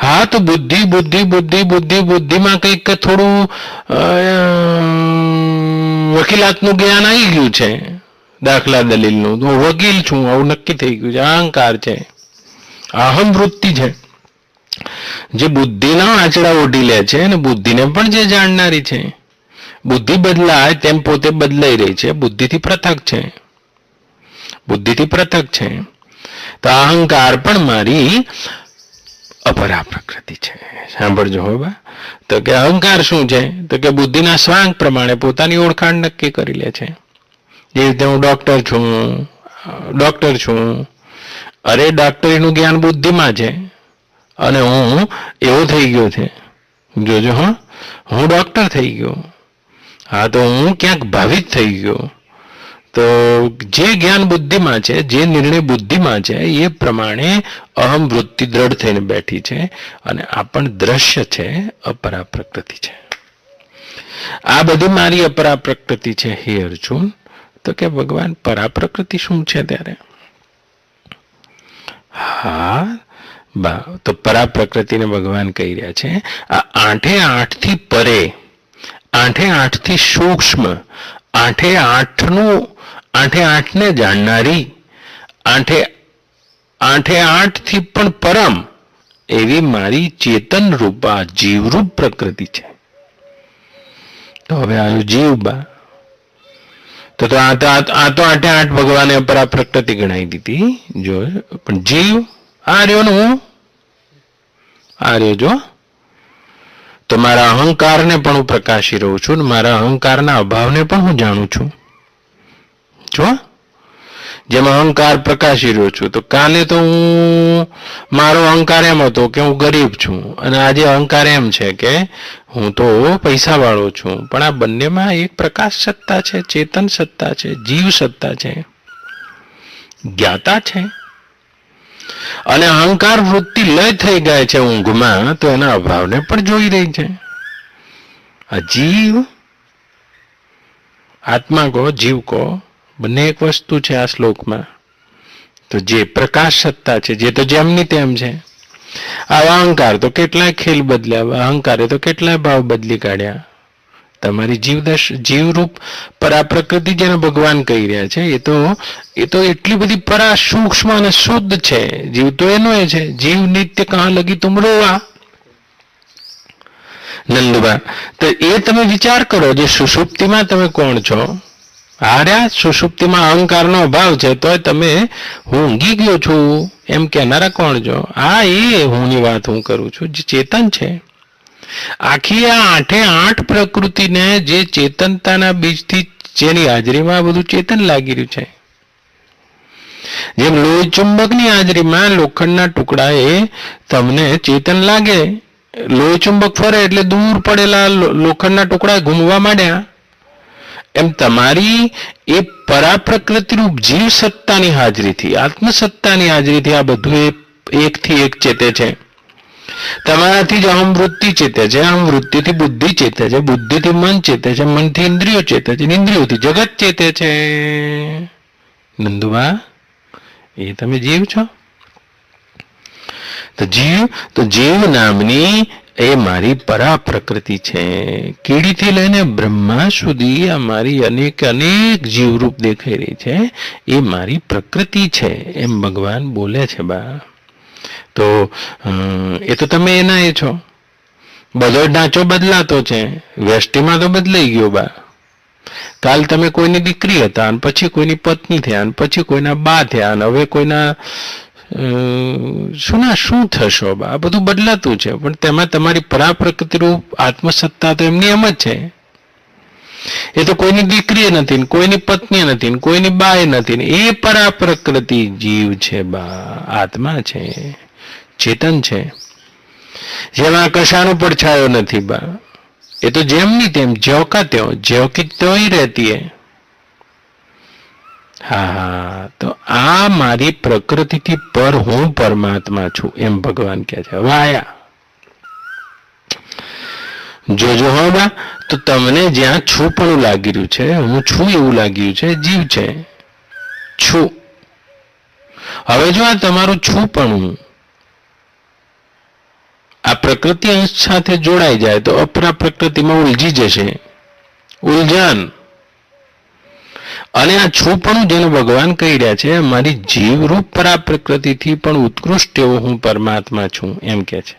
હા, તો બુદ્ધિ બુદ્ધિ બુદ્ધિ બુદ્ધિ બુદ્ધિમાં કંઈક થોડું વકીલાતનું જ્ઞાન આવી ગયું છે, દાખલા દલીલનું, હું વકીલ છું આવું નક્કી થઈ ગયું છે. અહંકાર છે, અહમ વૃત્તિ છે, જે બુદ્ધિના આંચડા ઓઢી લે છે અને બુદ્ધિને પણ જે જાણનારી છે. બુદ્ધિ બદલાય તેમ પોતે બદલાઈ રહી છે, બુદ્ધિથી પૃથક છે, બુદ્ધિથી પૃથક છે. તો અહંકાર પણ મારી અપરા પ્રકૃતિ છે. સાંભળજો હવે. તો કે અહંકાર શું છે? તો કે બુદ્ધિના સ્વાંગ પ્રમાણે પોતાની ઓળખાણ નક્કી કરી લે છે. જે રીતે હું ડોક્ટર છું, અરે ડોક્ટરીનું જ્ઞાન બુદ્ધિમાં છે અને હું એવો થઈ ગયો છે, જોજો હા, હું ડોક્ટર થઈ ગયો. હા, તો હું ક્યાંક ભાવિત થઈ ગયો. તો જે જ્ઞાન બુદ્ધિમાં છે, જે નિર્ણય બુદ્ધિમાં છે, એ પ્રમાણે અહમ વૃત્તિ દ્રઢ થઈને બેઠી છે અને આ પણ દ્રશ્ય છે, અપરા પ્રકૃતિ છે. આ બધી મારી અપરા પ્રકૃતિ છે હે અર્જુન. તો કે ભગવાન પરા પ્રકૃતિ શું છે ત્યારે? હા બા, તો પરા પ્રકૃતિને ભગવાન કહી રહ્યા છે આ આઠે આઠથી પરે, આઠે આઠથી સૂક્ષ્મ, આઠે આઠને જાણનારી, આઠે આઠથી પણ પરમ એવી મારી ચેતન રૂપા જીવરૂપ પ્રકૃતિ છે. તો હવે આવ્યું જીવ બા. તો આ તો આઠે આઠ ભગવાને અપરા પ્રકૃતિ ગણાવી દીધી. જો પણ જીવ આ રહ્યો ને, હું આ રહ્યો જો, તો મારા અહંકારને પણ હું પ્રકાશી રહું છું ને મારા અહંકારના અભાવને પણ હું જાણું છું. જો જેમ અહંકાર પ્રકાશી રહ્યો છું, તો કાલે તો હું મારો અહંકાર એમ હતો કે હું ગરીબ છું અને આજે અહંકાર એમ છે કે હું તો પૈસા વાળો છું. પણ આ બંનેમાં એક પ્રકાશ સત્તા છે, ચેતન સત્તા છે, જીવ સત્તા છે, જ્ઞાતા છે. અને અહંકાર વૃત્તિ લય થઈ ગયા છે ઊંઘમાં, તો એના અભાવને પણ જોઈ રહી છે. આ જીવ આત્મા કહો જીવ કહો બંને એક વસ્તુ છે આ શ્લોકમાં. તો જે પ્રકાશ સત્તા છે, જે તો જેમની તેમ છે. આવા અહંકાર તો કેટલાય ખેલ બદલ્યા, અહંકારે તો કેટલાય ભાવ બદલી કાઢ્યા. તમારી જીવરૂપ પરા પ્રકૃતિ જેને ભગવાન કહી રહ્યા છે, એ તો એટલી બધી પરા સૂક્ષ્મ અને શુદ્ધ છે. જીવ તો એનો એ છે, જીવ નિત્ય કહા લગી તુમ રોવા. નંદુબા, તો એ તમે વિચાર કરો, જે સુષુપ્તિમાં તમે કોણ છો? હાર્યા સુષુપ્તિમાં અહંકારનો અભાવ છે, તોય તમે હું ઊંઘી ગયો છું એમ કહેનારા કોણ છો? આ એ હુંની વાત હું કરું છું, જે ચેતન છે. આખી આ આઠે આઠ પ્રકૃતિને જે ચેતનતાના બીજથી જેની હાજરીમાં બધું ચેતન લાગી રહ્યું છે. જેમ લોહી ચુંબકની હાજરીમાં લોખંડના ટુકડાએ તમને ચેતન લાગે, લોહી ચુંબક ફરે એટલે દૂર પડેલા લોખંડના ટુકડા ઘૂમવા માંડ્યા. એમ તમારી એ પરા પ્રકૃતિરૂપ જીવ સત્તાની હાજરીથી, આત્મસત્તાની હાજરીથી આ બધું એકથી એક ચેતે છે. તમારાથી જ અહમ વૃત્તિ ચેતે છે, અહમ વૃત્તિથી બુદ્ધિ ચેતે છે, બુદ્ધિથી મન ચેતે છે, મનથી ઇન્દ્રિયો ચેતે છે, ઇન્દ્રિયોથી જગત ચેતે છે. નંદુબા, એ તમે જીવ છો. તો જીવ નામની એ મારી પરા પ્રકૃતિ છે. કીડીથી લઈને બ્રહ્મા સુધી આ મારી અનેક જીવરૂપ દેખાઈ રહી છે, એ મારી પ્રકૃતિ છે એમ ભગવાન બોલે છે બા. તો એ તો તમે એના એ છો. બધો ઢાંચો બદલાતો છે, વ્યષ્ટિમાં તો બદલાઈ ગયો બા. કાલ તમે કોઈની દીકરી હતા અને પછી કોઈની પત્ની થયા અને પછી કોઈના બા થયા અને હવે કોઈના શું થશો બા? આ બધું બદલાતું છે, પણ તેમાં તમારી પરા પ્રકૃતિરૂપ આત્મસત્તા તો એમની એમ જ છે. એ તો કોઈની દીકરી નથી, કોઈની પત્ની નથી, કોઈની બાય નથી. એ પરા પ્રકૃતિ જીવ છે બા, આત્મા છે, ચેતન છે, જેમાં કશાનો પડછાયો નથી બા. ये तो જેમની તેમ ज्यों का त्यों ज्यों की त्यों ही रहती है। हाँ, तो आ मारी प्रकृति थी पर हूं परमात्मा छू एम भगवान क्या है। वाया જોજો હો બા, તો તમને જ્યાં છુપણું લાગી રહ્યું છે, હું છું એવું લાગી રહ્યું છે, જીવ છે છું। હવે જો આ તમારું છુપણું આ પ્રકૃતિ અંશ સાથે જોડાઈ જાય તો અપરા પ્રકૃતિમાં ઉલજી જશે, ઉલઝન। અને આ છુપણું જેને ભગવાન કહી રહ્યા છે, મારી જીવરૂપ પરા પ્રકૃતિથી પણ ઉત્કૃષ્ટ એવો હું પરમાત્મા છું એમ કે છે।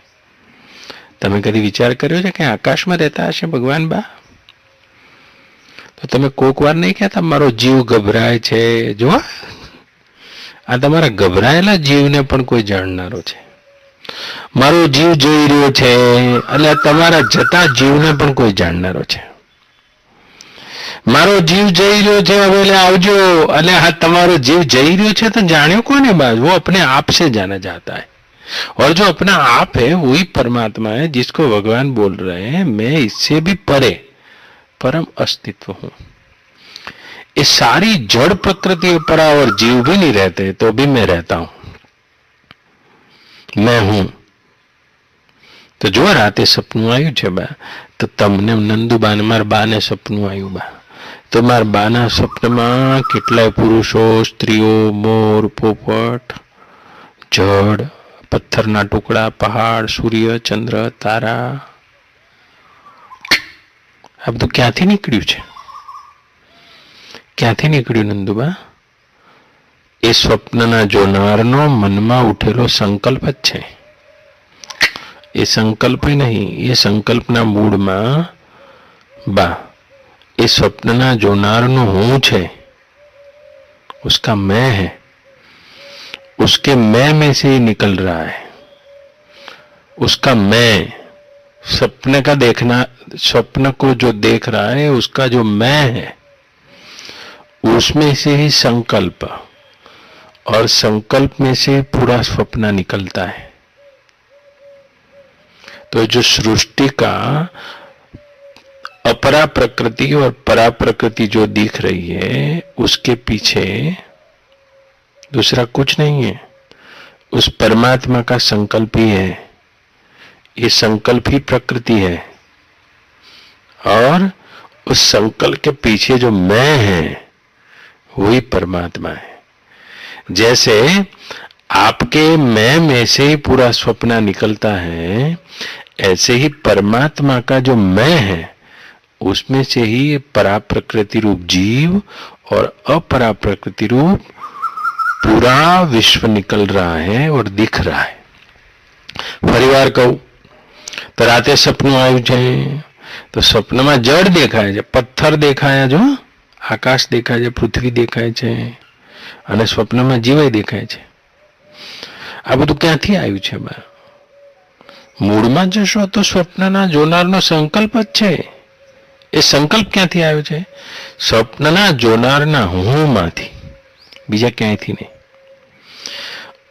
તમે કદી વિચાર કર્યો છે કે આકાશમાં રહેતા હશે ભગવાન બા? તો તમે કોક વાર નહીં કહેતા મારો જીવ ગભરાય છે? જો આ તમારા ગભરાયેલા જીવને પણ કોઈ જાણનારો છે। મારો જીવ જઈ રહ્યો છે એટલે તમારા જતા જીવને પણ કોઈ જાણનારો છે। મારો जीव જઈ રહ્યો છે હવે એટલે આવજો એટલે હા તમારો जीव જઈ રહ્યો છે तो જાણ્યો કોને બા? वो अपने आप से जाना जाता है। और जो अपना आप है वही परमात्मा है जिसको भगवान बोल रहे हैं मैं इससे भी परे परम अस्तित्व हूं। ये सारी जड़ प्रकृति पर और जीव भी नहीं रहते तो भी मैं रहता हूं, मैं हूं। तो जो राते सपनू आयु छे बा, तो तमने नंदुबा ने मार बा ने सपनू आयु बा, तो मार बा ना स्वप्न में केटलाय पुरुषो स्त्रीओ मोर पोपट जड़ पत्थरना टुकड़ा पहाड़ सूर्य चंद्र तारा आ बधुं क्यांथी निकळ्युं छे? क्यांथी निकळ्युं नंदुबा? ए स्वप्नना जोनारनो मनमा उठेलो संकल्प ज छे। ए संकल्प नहीं, ये संकल्पना मूळमां बा ए स्वप्नना जोनारनो हूँ छे, उसका मैं है, उसके मैं में से ही निकल रहा है। उसका मैं सपने का देखना, स्वप्न को जो देख रहा है उसका जो मैं है उसमें से ही संकल्प और संकल्प में से पूरा स्वप्न निकलता है। तो जो सृष्टि का अपरा प्रकृति और परा प्रकृति जो दिख रही है उसके पीछे दूसरा कुछ नहीं है, उस परमात्मा का संकल्प ही है। ये संकल्प ही प्रकृति है और उस संकल्प के पीछे जो मैं है वही परमात्मा है। जैसे आपके मैं में से ही पूरा स्वप्न निकलता है, ऐसे ही परमात्मा का जो मैं है उसमें से ही परा प्रकृति रूप जीव और अपरा प्रकृति रूप पूरा विश्व निकल रहा है और दिख रहा है। फरीवार कहूं तो राते सपनों आयु छे, तो स्वप्न में जड़ देखाय छे, पत्थर देखाया, जो आकाश देखाय छे, पृथ्वी देखाय छे અને સ્વપ્નમાં જીવાય દેખાય છે। આ બધું ક્યાંથી આવ્યું છે બા? મૂળમાં જશો તો સ્વપ્નના જોનારનો સંકલ્પ જ છે। એ સંકલ્પ ક્યાંથી આવ્યો છે? સ્વપ્નના જોનારના હુંમાંથી, બીજા ક્યાંયથી નહીં।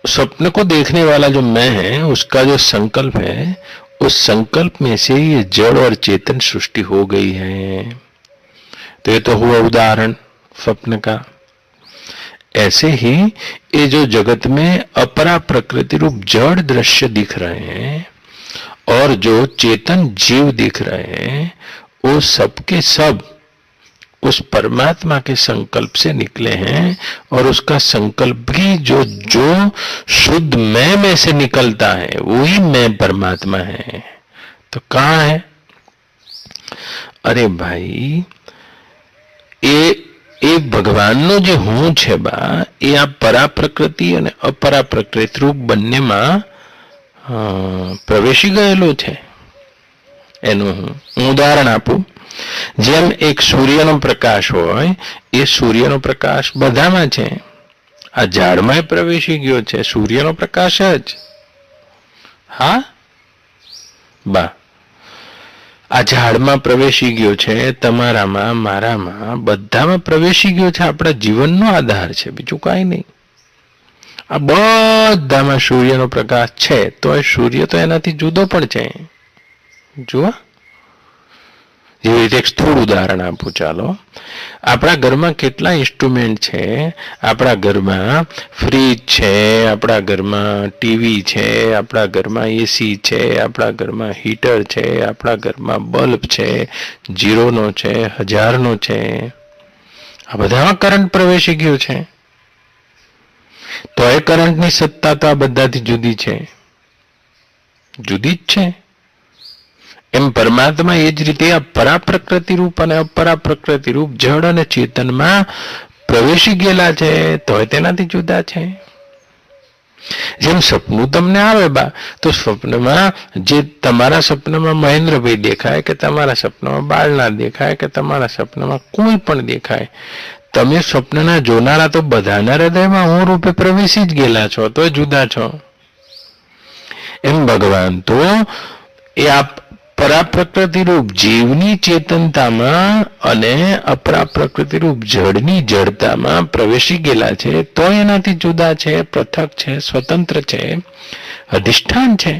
स्वप्न को देखने वाला जो मैं है उसका जो संकल्प है उस संकल्प में से ये जड़ और चेतन सृष्टि हो गई है। तो ये तो हुआ उदाहरण स्वप्न का। ऐसे ही ये जो जगत में अपरा प्रकृति रूप जड़ दृश्य दिख रहे हैं और जो चेतन जीव दिख रहे हैं वो सबके सब उस परमात्मा के संकल्प से निकले हैं और उसका संकल्प भी जो जो शुद्ध मैं में से निकलता है वही मैं परमात्मा है। तो कहाँ है? अरे भाई ये भगवान नो जो हूँ छे बा ये आ परा प्रकृति और अपरा प्रकृति रूप बन्ने में प्रवेशी गयेलो छे। एनु हूँ उदाहरण आपू। જેમ એક સૂર્યનો પ્રકાશ હોય એ સૂર્યનો પ્રકાશ બધામાં છે। આ ઝાડમાં પ્રવેશી ગયો છે સૂર્યનો પ્રકાશ જ। હા બા આ ઝાડમાં પ્રવેશી ગયો છે, તમારામાં મારામાં બધામાં પ્રવેશી ગયો છે। આપણા જીવનનો આધાર છે, બીજું કાંઈ નહીં। આ બધામાં સૂર્યનો પ્રકાશ છે તો એ સૂર્ય તો એનાથી જુદો પણ છે। જુઓ જેવી રીતે એક સ્થૂળ ઉદાહરણ આપું ચાલો. આપણા ઘરમાં કેટલા ઇન્સ્ટ્રુમેન્ટ છે. આપણા ઘરમાં ફ્રીજ છે, આપણા ઘરમાં ટીવી છે, આપણા ઘરમાં એસી છે, આપણા ઘરમાં હીટર છે, આપણા ઘરમાં બલ્બ છે, 0નો છે, 1000નો છે. આ બધામાં કરંટ પ્રવેશી ગયો છે. તો એ કરંટની સત્તા તો આ બધાથી જુદી છે, જુદી જ છે. એમ પરમાત્મા એ જ રીતે આ પરાપ્રકૃતિ રૂપ અને અપરાપ્રકૃતિ રૂપ જડ અને ચેતનમાં પ્રવેશી ગયેલા છે, તો તેનાથી જુદા છે. જેમ સપનું તમને આવે બા, તો સ્વપ્નમાં જે તમારા સપનામાં મહેન્દ્રભાઈ દેખાય કે તમારા સપનામાં બાળનાથ દેખાય કે તમારા સપનામાં કોઈ પણ દેખાય, તમે સ્વપ્નના જોનારા તો બધાના હૃદયમાં હું રૂપે પ્રવેશી જ ગયેલા છો, તો જુદા છો. એમ ભગવાન તો એ આ પરાપ્રકૃતિ રૂપ જીવની ચેતનતામાં અને અપરાપ્રકૃતિ રૂપ જળની જડતામાં પ્રવેશી ગયેલા છે, તો એનાથી જુદા છે, પૃથક છે, સ્વતંત્ર છે, અધિષ્ઠાન છે.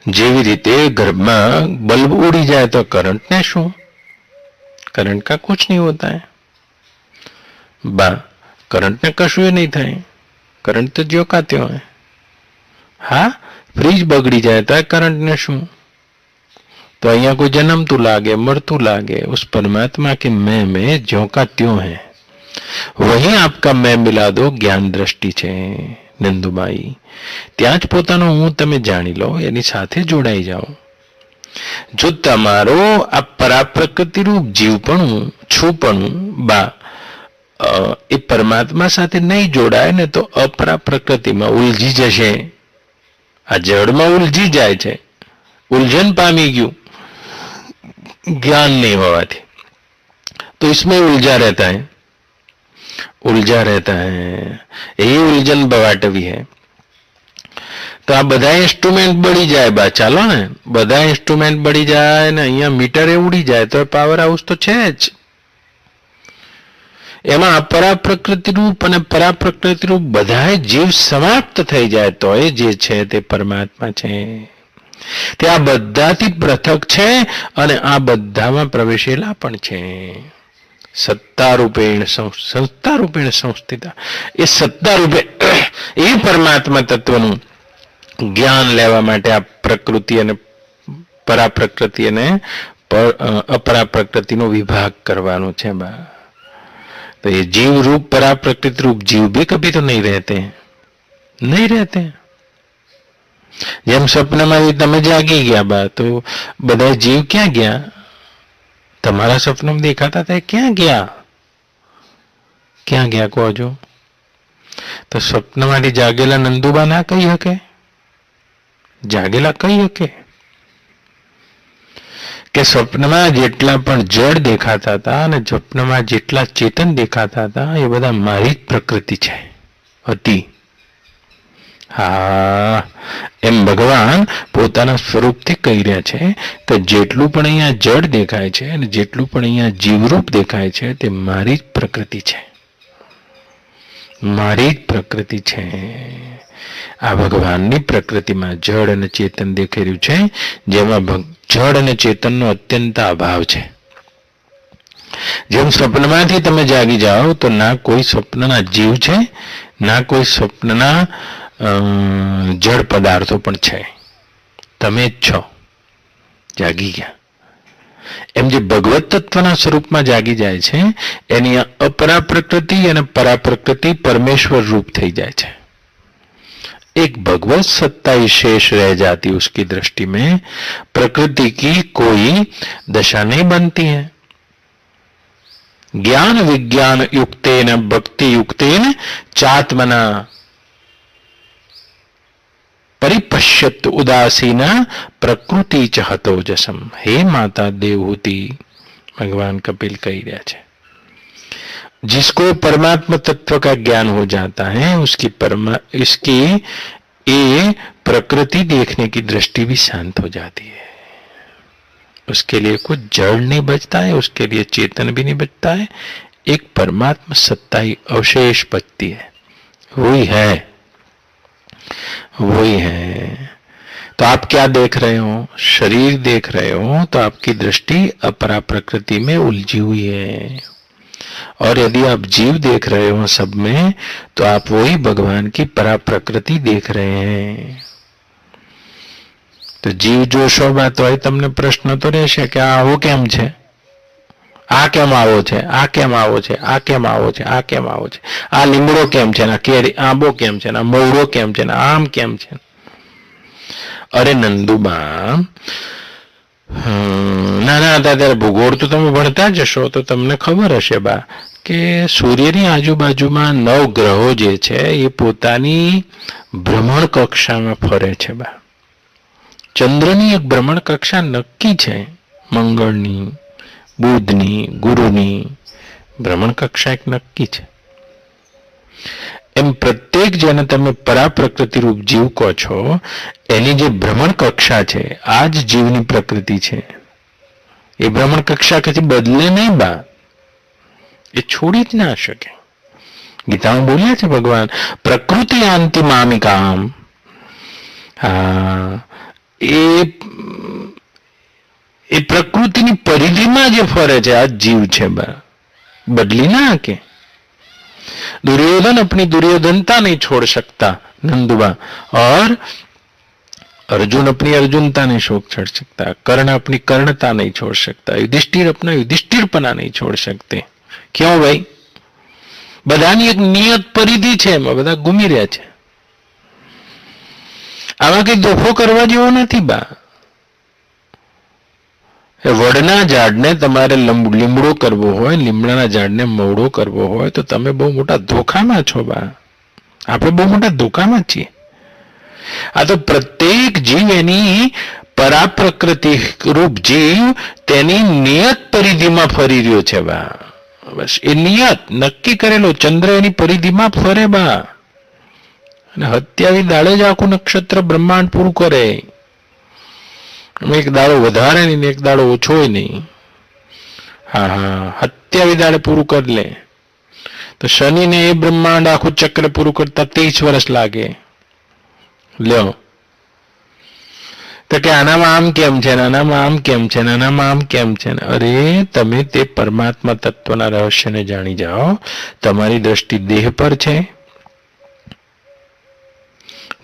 જેવી રીતે ઘરમાં બલ્બ ઉડી જાય તો करंट ने શું, करंट का कुछ नहीं होता है बा, करंट ने कशुં नहीं થાય, करंट तो ज्यो का त्यों है. हाँ, फ्रीज बगड़ी जाए तो करंट ने શું, तो અહીંયા કોઈ जन्मતું लागे, मरતું लागे. उस परमात्मा के मैं में ज्यों का त्यों है. वहीं आपका मैं मिला दो ज्ञान दृष्टि છે નંદુબાઈ. ત્યાં જ પોતાનો હું તમે જાણી લો, એની સાથે જોડાઈ જાઓ. જો તમારો આ પરાપ્રકૃતિ રૂપ જીવપણું છુપણું બા એ પરમાત્મા સાથે નહીં જોડાય ને તો અપરા પ્રકૃતિમાં ઉલજી જશે. આ જડમાં ઉલજી જાય છે, उलझन पामी गયું ज्ञान नहीं होवाથી. तो इसमें उलझा रहता है, उलझा रहता है, यही उलझन बवाटवी है. તો આ બધા ઇન્સ્ટ્રુમેન્ટ બળી જાય બા, ચાલો ને બધા ઇન્સ્ટ્રુમેન્ટ બળી જાય ને અહીંયા મીટરે ઉડી જાય તો પાવર હાઉસ તો છે જ. એમાં અપરાપ્રકૃતિ રૂપ અને પરાપ્રકૃતિ રૂપ બધા જીવ સમાપ્ત થઈ જાય તો એ જે છે તે પરમાત્મા છે. તે આ બધાથી પૃથક છે અને આ બધામાં પ્રવેશેલા પણ છે. સત્તા રૂપેણ સંસ્થા રૂપેણ સંસ્થિતા, એ સત્તા રૂપે એ પરમાત્મા તત્વનું જ્ઞાન લેવા માટે આ પ્રકૃતિ અને પરાપ્રકૃતિ અને अपराप्रकृति नो विभाग करवानो छे बा. तो ये जीव रूप पराप्रकृति रूप जीव भी कभी तो नहीं रहते हैं, नहीं रहते. જેમ સપનામાં તમે જાગી ગયા બા તો બધા જીવ ક્યાં ગયા? તમારા સપનામાં દેખાતા હતા ક્યાં ગયા? ક્યાં ગયા કહો છો? તો સપનામાંથી જાગેલા નંદુબા ના કહી શકે? જાગેલા કહી શકે કે સપનામાં જેટલા પણ જડ દેખાતા હતા અને સપનામાં જેટલા ચેતન દેખાતા હતા એ બધા મારી જ પ્રકૃતિ છે હતી. હા, એમ ભગવાન પોતાના સ્વરૂપથી કહી રહ્યા છે કે જેટલું પણ અહીંયા જડ દેખાય છે અને જેટલું પણ અહીંયા જીવરૂપ દેખાય છે તે મારી જ પ્રકૃતિ છે, મારી જ પ્રકૃતિ છે. આ ભગવાનની પ્રકૃતિમાં જડ અને ચેતન દેખાઈ રહ્યું છે, જેમાં જડ અને ચેતનનો અત્યંત અભાવ છે. જેમ સ્વપ્નમાંથી તમે જાગી જાઓ તો ના કોઈ સ્વપ્નના જીવ છે, ના કોઈ સ્વપ્નના જડ પદાર્થો પણ છે, તમે જ છો, જાગી ગયા. એમ જે ભગવત તત્વના સ્વરૂપમાં જાગી જાય છે એની અપરા પ્રકૃતિ અને પરા પ્રકૃતિ પરમેશ્વર રૂપ થઈ જાય છે. एक भगवत सत्ता ही शेष रह जाती उसकी दृष्टि में, प्रकृति की कोई दशा नहीं बनती है. ज्ञान विज्ञान युक्तेन भक्ति युक्तेन चात्मना परिपश्यत उदासीन प्रकृति च हतोजसम. हे माता देवहूति, भगवान कपिल कही रहा है, जिसको परमात्मा तत्व का ज्ञान हो जाता है इसकी ये प्रकृति देखने की दृष्टि भी शांत हो जाती है. उसके लिए कुछ जड़ नहीं बचता है, उसके लिए चेतन भी नहीं बचता है, एक परमात्मा सत्ता ही अवशेष बचती है. वही है, वही है. तो आप क्या देख रहे हो? शरीर देख रहे हो तो आपकी दृष्टि अपरा प्रकृति में उलझी हुई है। और यदि आप जीव देख रहे हो सब में, तो आप वही भगवान की परा प्रकृति देख रहे हैं। तो जीव जो शोभा तो તમને પ્રશ્ન તો રહેશે કે આ આવો કેમ છે, આ કેમ આવો છે, આ કેમ આવો છે, આ કેમ આવો છે, આ કેમ આવો છે, આ લીમડો કેમ છે, આ કેરી આંબો કેમ છે, આ મવડો કેમ છે, આમ કેમ છે? અરે નંદુબા, નાના હતા ત્યારે ભૂગોળ તો તમે ભણતા જ હશો, તો તમને ખબર હશે બા કે સૂર્યની આજુબાજુમાં 9 ગ્રહો જે છે એ પોતાની ભ્રમણ કક્ષામાં ફરે છે બા. ચંદ્રની એક ભ્રમણ કક્ષા નક્કી છે, મંગળની, બુધની, ગુરુની ભ્રમણ કક્ષા એક નક્કી છે. એમ પ્રત્યેક જેને તમે પરા પ્રકૃતિ રૂપ જીવ કહો છો એની જે ભ્રમણ કક્ષા છે આ જ જીવની પ્રકૃતિ છે. એ ભ્રમણ કક્ષા કદી બદલે નહીં બા, એ છોડી જ ના શકે. ગીતામાં બોલ્યા છે ભગવાન, પ્રકૃતિ આંતિ મામિકામ. હા, એ પ્રકૃતિની પરિધિમાં જે ફરે છે આ જીવ છે બા, बदली ना आके. दुर्योधन अपनी दुर्योधनता नहीं छोड़ सकता नंदुबा, और अर्जुन अपनी अर्जुनता नहीं छोड़ सकता, कर्ण अपनी कर्णता नहीं छोड़ सकता, युधिष्ठिर अपना युधिष्ठिरपना नहीं छोड़ सकते. क्यों भाई? बधानी एक नियत परिधि છે, એમાં બધા ગુમી રહ્યા છે. આમાં કઈ દોફો કરવા જેવો નથી બા. વડના ઝાડને તમારે લીમડો કરવો હોય, લીમડાના ઝાડને મવડો કરવો હોય તો તમે બહુ મોટા ધોખામાં છો બા. આપણે બહુ મોટા ધોખામાં છીએ. આ તો પ્રત્યેક જીવ એની પરા પ્રકૃતિ રૂપ જીવ તેની નિયત પરિધિમાં ફરી રહ્યો છે બા. બસ એ નિયત નક્કી કરેલો ચંદ્ર એની પરિધિમાં ફરે બા, અને 27 દાડે જ આખું નક્ષત્ર બ્રહ્માંડ પૂરું કરે. એક દાડો વધારે નહીં, એક દાડો ઓછો નહીં. હા, 27 દાડે પૂરું કરી લે. તો શનિને એ બ્રહ્માંડ આખું ચક્ર પૂરું કરતા 30 વર્ષ લાગે. લ્યો, તો કે આનામાં આમ કેમ છે, આનામાં આમ કેમ છે, આનામાં આમ કેમ છે? અરે તમે તે પરમાત્મા તત્વના રહસ્યને જાણી જાઓ. તમારી દ્રષ્ટિ દેહ પર છે,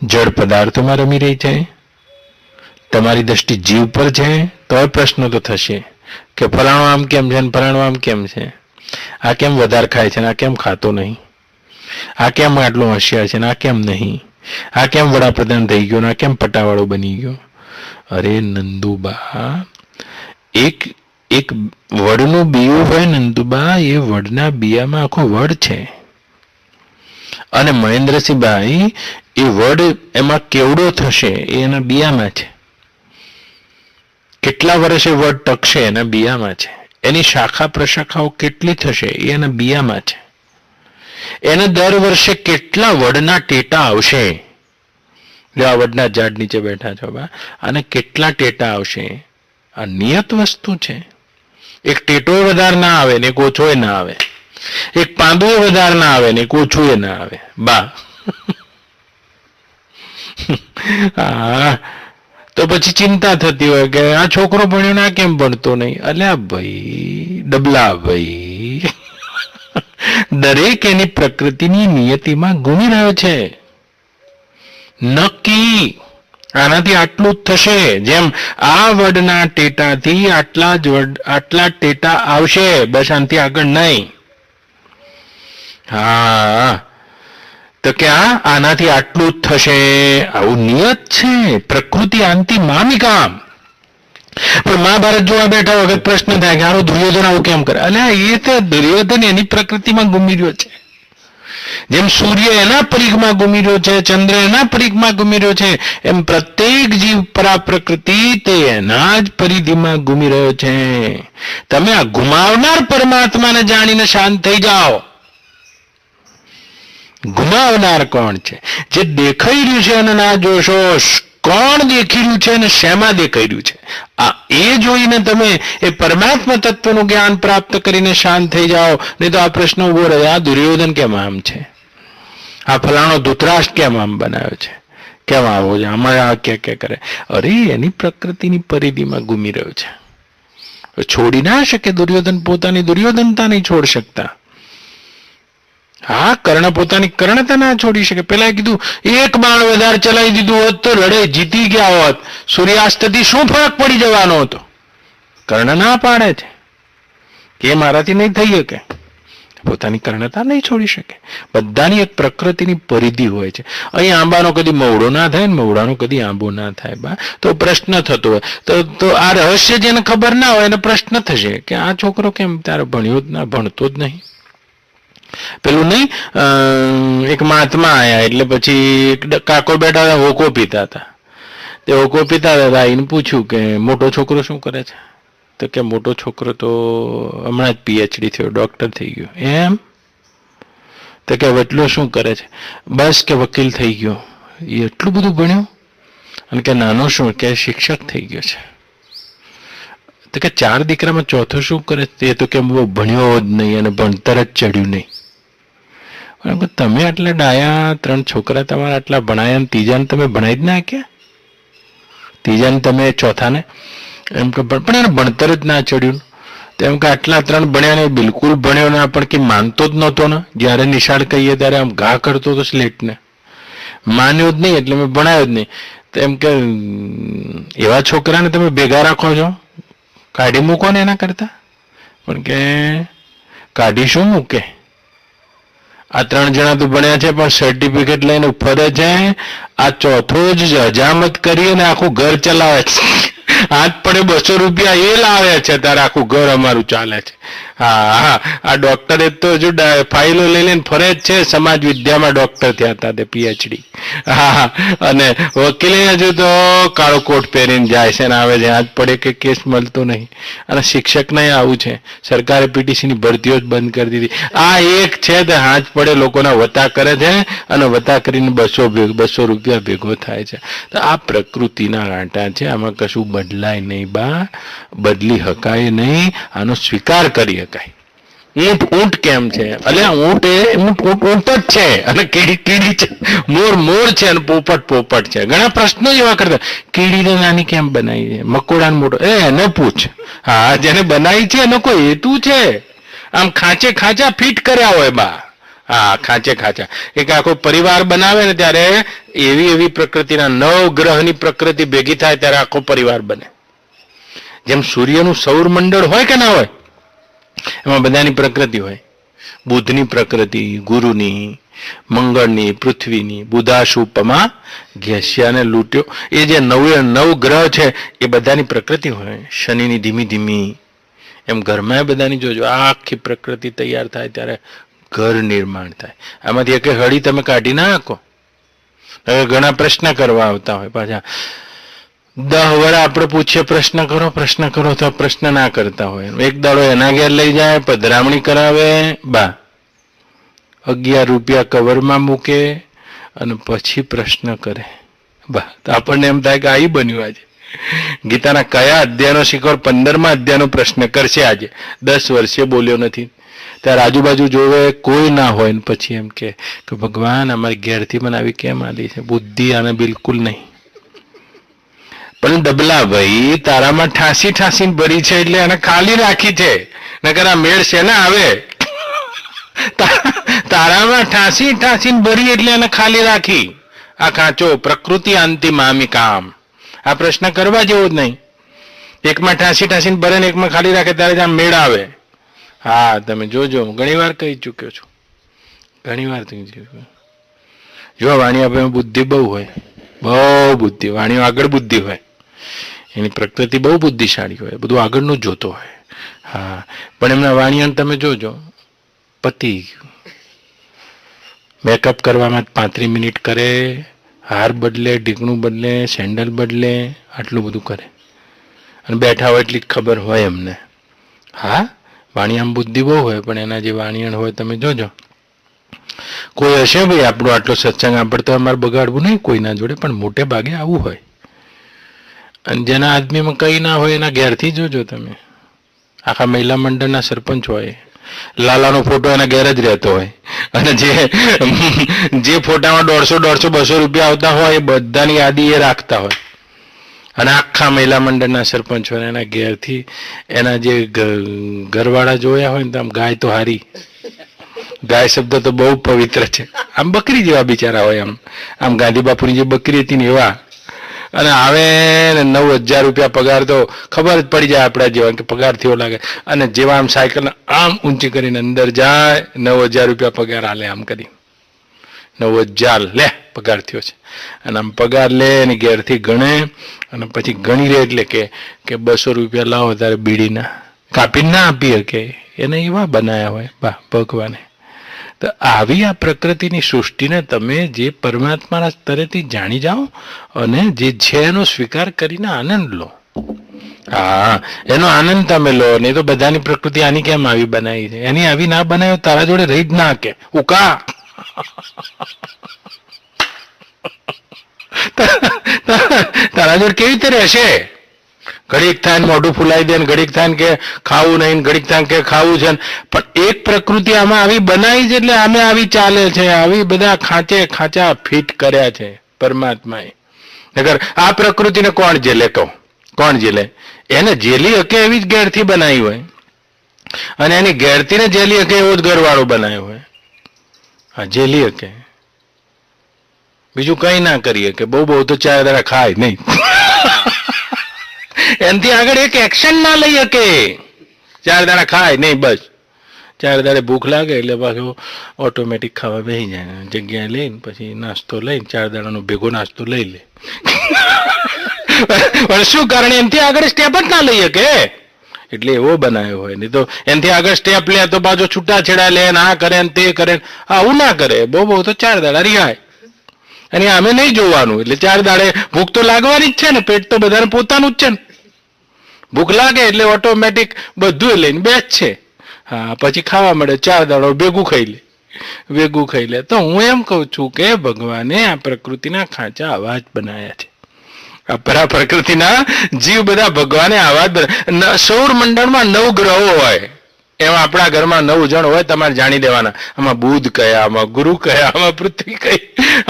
જળ પદાર્થોમાં રમી રહી છે. તમારી દ્રષ્ટિ જીવ પર છે, તો પ્રશ્ન તો થશે કે ફલાણું આમ કેમ છે, ફલાણું આમ કેમ છે, આ કેમ વધારે ખાય છે, આ કેમ ખાતો નહીં, આ કેમ આટલું હોશિયાર છે, આ કેમ નહીં, આ કેમ વડાપ્રધાન થઈ ગયો, આ કેમ પટાવાળો બની ગયો? અરે નંદુબા, એક એક વડનું બીયું હોય નંદુબા, એ વડના બીયામાં આખો વડ છે. અને મહેન્દ્રસિંહભાઈ, એ વડ એમાં કેવડો થશે એ એના બીયામાં છે. કેટલા વર્ષે વડ ટકશે એના બીયામાં છે. એની શાખા પ્રશાખાઓ કેટલી થશે એ એના બીયામાં છે. એને દર વર્ષે કેટલા વડના ટેટા આવશે. આ વડના ઝાડ નીચે બેઠા છો બા, અને કેટલા ટેટા આવશે? આ નિયત વસ્તુ છે. એક ટેટો વધારે ના આવે ને એક ઓછો ના આવે, એક પાંદું વધારે ના આવે ને એક ઓછું ના આવે બા. હા, તો પછી ચિંતા થતી હોય કે આ છોકરો ભણ્યો ના કેમ ભણતો નહીં. અલ્યા ભાઈ, ડબલા ભાઈ, દરેક એની પ્રકૃતિની નિયતિમાં ગુમી રહ્યો છે. નક્કી આનાથી આટલું જ થશે. જેમ આ વડના ટેટાથી આટલા ટેટા આવશે, બસ આનાથી આગળ નહીં. હા, તો કે આનાથી આટલું જ થશે, આવું નિયત છે. પ્રકૃતિ આંતિ મામિકામ. પણ મહાભારત જોવા બેઠા વખત પ્રશ્ન થાય કે આરો દુર્યોધન આવું કેમ કરે? અલ્યા, એ તો દુર્યોધન એની પ્રકૃતિમાં ગુમી રહ્યો છે. જેમ સૂર્ય એના પરિઘમાં ગુમી રહ્યો છે, ચંદ્ર એના પરિઘમાં ગુમી રહ્યો છે, એમ પ્રત્યેક જીવ પરા પ્રકૃતિ તે એના જ પરિધિમાં ગુમી રહ્યો છે. તમે આ ગુમાવનાર પરમાત્માને જાણીને શાંત થઈ જાઓ. ગુમાવનાર કોણ છે? જે દેખાઈ રહ્યું છે અને ના જોશો. કોણ દેખી રહ્યું છે અને શેમાં દેખાઈ રહ્યું છે? આ એ જોઈને તમે એ પરમાત્મા તત્વનું જ્ઞાન પ્રાપ્ત કરીને શાંત થઈ જાઓ. નહીં તો આ પ્રશ્ન ઉભો રહે, આ દુર્યોધન કેમ આમ છે, આ ફલાણો ધૃતરાષ્ટ્ર કેમ આમ બનાવ્યો છે, કેમ આવો છે, આમાં આ ક્યાં કરે? અરે એની પ્રકૃતિની પરિધિમાં ઘૂમી રહ્યો છે. છોડી ના શકે. દુર્યોધન પોતાની દુર્યોધનતા નહીં છોડી શકતા. હા, કર્ણ પોતાની કર્ણતા ના છોડી શકે. પેલા કીધું એક બાણ વધારે ચલાવી દીધું હોત તો લડાઈ જીતી ગયા હોત. સૂર્યાસ્તથી શું ફરક પડી જવાનો હતો? કર્ણ ના પાડે છે કે મારાથી નહીં થઈ શકે. પોતાની કર્ણતા નહીં છોડી શકે. બધાની એક પ્રકૃતિની પરિધિ હોય છે. અહીં આંબાનો કદી મવડો ના થાય ને મવડાનો કદી આંબો ના થાય. બા તો પ્રશ્ન થતો હોય તો આ રહસ્ય જેને ખબર ના હોય એને પ્રશ્ન થશે કે આ છોકરો કેમ તારે ભણ્યો જ ના, ભણતો જ નહીં. પેલું નહીં, એક મહાત્મા આયા એટલે પછી કાકો બેઠા હતા, હોકો પીતા હતા. તે હોકો પીતા હતા, આઈને પૂછ્યું કે મોટો છોકરો શું કરે છે? તો કે મોટો છોકરો તો હમણાં જ પીએચડી થયો, ડોક્ટર થઈ ગયો. એમ? તો કે વટલો શું કરે છે? બસ કે વકીલ થઈ ગયો. એ એટલું બધું ભણ્યું? અને કે નાનો શું? કે શિક્ષક થઈ ગયો છે. તો કે 4 દીકરામાં ચોથો શું કરે? તે તો કે બહુ ભણ્યો જ નહીં અને ભણતર જ ચડ્યું નહીં. તમે આટલા ડાયા, 3 છોકરા તમારા આટલા ભણાયા, ત્રીજાને તમે ભણાઈ જ ના ક્યાં? ત્રીજાને તમે ચોથાને એમ કે પણ એને ભણતર જ ના ચડ્યું. તેમ કે આટલા 3 ભણ્યા ને બિલકુલ ભણ્યો ના, પણ કે માનતો જ નહોતો ને. જ્યારે નિશાળ કહીએ ત્યારે આમ ઘા કરતો હતો સ્લેટને. માન્યો જ નહીં એટલે મેં ભણાયો જ નહીં. તેમ કે એવા છોકરાને તમે ભેગા રાખો છો, કાઢી મૂકો ને એના કરતા. પણ કે કાઢી શું મૂકે? આ 3 જણા તો ભણ્યા છે પણ સર્ટિફિકેટ લઈને ફરે છે. આ ચોથો જ હજામત કરી અને આખું ઘર ચલાવે છે. હાથ પડે 200 રૂપિયા એ લાવે છે, તારે આખું ઘર અમારું ચાલે છે. હા, આ ડોક્ટરે તો હજુ ફાઇલો લઈ લઈને ફરે જ છે. સમાજ વિદ્યામાં ડોક્ટર થયા હતા તે પીએચડી. હા, અને વકીલે હજુ તો કાળો કોટ પહેરીને જાય છે ને આવે છે. હાથ પડે કે કેસ મળતો નહીં. અને શિક્ષકને આવું છે, સરકારે પીટીસીની ભરતીઓ જ બંધ કરી દીધી. આ એક છે તે હાથ પડે લોકોના વતા કરે છે અને વતા કરીને 200 રૂપિયા ભેગો થાય છે. તો આ પ્રકૃતિના કાંટા છે, આમાં કશું બદલાય નહીં. બા બદલી શકાય નહીં, આનો સ્વીકાર કરી શકાય. ઊંટ કેમ છે? અલ્યા ઊંટ જ છે અને કીડી છે, મોર છે અને પોપટ છે. ઘણા પ્રશ્નો એવા કરતા, કીડીને નાની કેમ બનાવી છે, મકોડાને મોટો? એને પૂછ. હા, જેને બનાવી છે એનો કોઈ હેતુ છે? આમ ખાંચા ફિટ કર્યા હોય બા. હા, ખાંચા એક આખો પરિવાર બનાવે ને ત્યારે એવી પ્રકૃતિના 9 ગ્રહની પ્રકૃતિ ભેગી થાય ત્યારે આખો પરિવાર બને. જેમ સૂર્યનું સૌર મંડળ હોય કે ના હોય, એમાં બધાની પ્રકૃતિ હોય. બુધની પ્રકૃતિ, ગુરુની, મંગળની, પૃથ્વીની. બુધાશુપમાં ઘેસ્યાને લૂંટ્યો. એ જે 9 ગ્રહ છે એ બધાની પ્રકૃતિ હોય. શનિની ધીમી એમ ઘરમાં બધાની જોજો. આખી પ્રકૃતિ તૈયાર થાય ત્યારે ઘર નિર્માણ થાય. આમાંથી એક હળી તમે કાઢી ના નાખો. હવે ઘણા પ્રશ્ન કરવા આવતા હોય પાછા. 10 વડા આપણે પૂછીએ પ્રશ્ન કરો તો પ્રશ્ન ના કરતા હોય. એક દાડો એના ઘેર લઈ જાય, પધરામણી કરાવે, બા 11 રૂપિયા કવરમાં મૂકે અને પછી પ્રશ્ન કરે. બા તો આપણને એમ થાય કે આ બન્યું આજે. ગીતાના કયા અધ્યાયનો શીખવડ 15મા અધ્યાયનો પ્રશ્ન કરશે આજે. 10 વર્ષે બોલ્યો નથી. ત્યારે આજુબાજુ જોવે કોઈ ના હોય ને પછી એમ કે ભગવાન અમારી ઘેરથી મને આવી કેમ આલી છે? બુદ્ધિ આને બિલકુલ નહીં. પણ ડબલા ભાઈ તારામાં ઠાંસીને ભરી છે એટલે એને ખાલી રાખી છે. નકર આ મેળ છે ને આવે. તારામાં ઠાંસીને ભરી એટલે એને ખાલી રાખી. આ કાચો પ્રકૃતિ અંતિમ આમી કામ. આ પ્રશ્ન કરવા જેવો જ નહીં. એકમાં ઠાંસીને ભરે ને એકમાં ખાલી રાખે ત્યારે ત્યાં મેળ આવે. હા, તમે જોજો, ઘણી વાર કહી ચૂક્યો છું. જો વાણિયાભાઈ બુદ્ધિ બહુ હોય, બહુ બુદ્ધિ. વાણીઓ આગળ બુદ્ધિ હોય, એની પ્રકૃતિ બહુ બુદ્ધિશાળી હોય, બધું આગળનું જોતો હોય. હા, પણ એમના વાણિયાને તમે જોજો, પતી ગયું. મેકઅપ કરવામાં 35 મિનિટ કરે, હાર બદલે, ઢીકણું બદલે, સેન્ડલ બદલે, આટલું બધું કરે અને બેઠા હોય એટલી જ ખબર હોય એમને. હા, વાણિયામાં બુદ્ધિ બહુ હોય, પણ એના જે વાણિયણ હોય તમે જોજો. કોઈ હશે ભાઈ આપણો આટલો સત્સંગ આપણે તો અમારે બગાડવું નહીં કોઈના જોડે, પણ મોટે ભાગે આવું હોય. અને જેના આદમીમાં કંઈ ના હોય એના ઘેરથી જોજો તમે. આખા મહિલા મંડળના સરપંચ હોય, લાલાનો ફોટો એના ઘેર જ રહેતો હોય અને જે ફોટામાં 150, 200 રૂપિયા આવતા હોય એ બધાની યાદી એ રાખતા હોય અને આખા મહિલા મંડળના સરપંચ હોય એના ઘેરથી એના જે ઘરવાળા જોયા હોય ને તો આમ ગાય તો હારી, ગાય શબ્દ તો બહુ પવિત્ર છે, આમ બકરી જેવા બિચારા હોય, આમ ગાંધી બાપુની જે બકરી હતી ને એવા. અને આવે 9,000 રૂપિયા પગાર તો ખબર જ પડી જાય આપણા જેવા કે પગાર થયો લાગે. અને જેવા આમ સાયકલ આમ ઊંચી કરીને અંદર જાય 9,000 રૂપિયા પગાર હાલે આમ કરી 9,000 લે પગાર થયો છે. અને આમ પગાર લે એની ઘેરથી ગણે અને પછી ગણી લે એટલે કે 200 રૂપિયા લાવો તારે બીડીના કાપીને ના આપી શકે એને એવા બનાવ્યા હોય બા ભગવાને. તો આવી આ પ્રકૃતિની સૃષ્ટિને તમે જે પરમાત્માના સ્તરેથી જાણી જાઓ અને જે છે એનો સ્વીકાર કરીને આનંદ લો. હા, એનો આનંદ તમે લો. નહીં તો બધાની પ્રકૃતિ આની કેમ આવી બનાવી છે, એની આવી ના બનાવ્યો તારા જોડે રહી જ ના કે ઉકા તારા જોડે કેવી રીતે રહેશે? ઘડીક થાય ને મોઢું ફૂલાઈ દે ને ઘડીક થાય ને કે ખાવું નહીં, ઘડીક થાય કે ખાવું છે. પણ એક પ્રકૃતિ આમાં આવી બનાવી છે એટલે આમે આવી ચાલે છે. આવી બધા ખાંચા ફિટ કર્યા છે પરમાત્માએ. નગર આ પ્રકૃતિને કોણ જેલે? કહો કોણ જેલે? એને જેલી હકે એવી જ ઘેરથી બનાવી હોય અને એની ઘેરથીને જેલી હકે એવો જ ઘરવાળો બનાવ્યો હોય. હા, જેલી હકે, બીજું કઈ ના કરીએ કે બહુ તો 4 દાડા ખાય નહીં એનાથી આગળ એક એક્શન ના લઈ શકે. 4 દાડા ખાય નહીં, બસ 4 દાડે ભૂખ લાગે એટલે પાછું ઓટોમેટિક ખાવા બેસી જાય. જગ્યાએ લઈને પછી નાસ્તો લઈને 4 દાડાનો ભેગો નાસ્તો લઈ લે. શું કારણ? એનાથી આગળ સ્ટેપ જ ના લઈ શકે એટલે એવો બનાવ્યો હોય. નહીં તો એનાથી આગળ સ્ટેપ લે તો પાછો છૂટાછેડા લે ને આ કરે ને તે કરે. આવું ના કરે. બહુ તો 4 દાડા રિહાય અને અમે નહીં જોવાનું. એટલે 4 દાડે ભૂખ તો લાગવાની જ છે ને, પેટ તો બધાને પોતાનું જ છે ને. ભૂખ લાગે એટલે ઓટોમેટિક બધું લઈને બેસ છે. હા, પછી ખાવા મળે 4 દાડો ભેગું ખાઈ લે. તો હું એમ કહું છું કે ભગવાને આ પ્રકૃતિના ખાંચા આવા જ બનાવ્યા છે. આ પ્રકૃતિના જીવ બધા ભગવાને આવા જ સૌર મંડળમાં 9 ગ્રહો હોય, એમાં આપણા ઘરમાં 9 જણ હોય. તમારે જાણી દેવાના આમાં બુધ કયા, આમાં ગુરુ કયા, આમાં પૃથ્વી કઈ,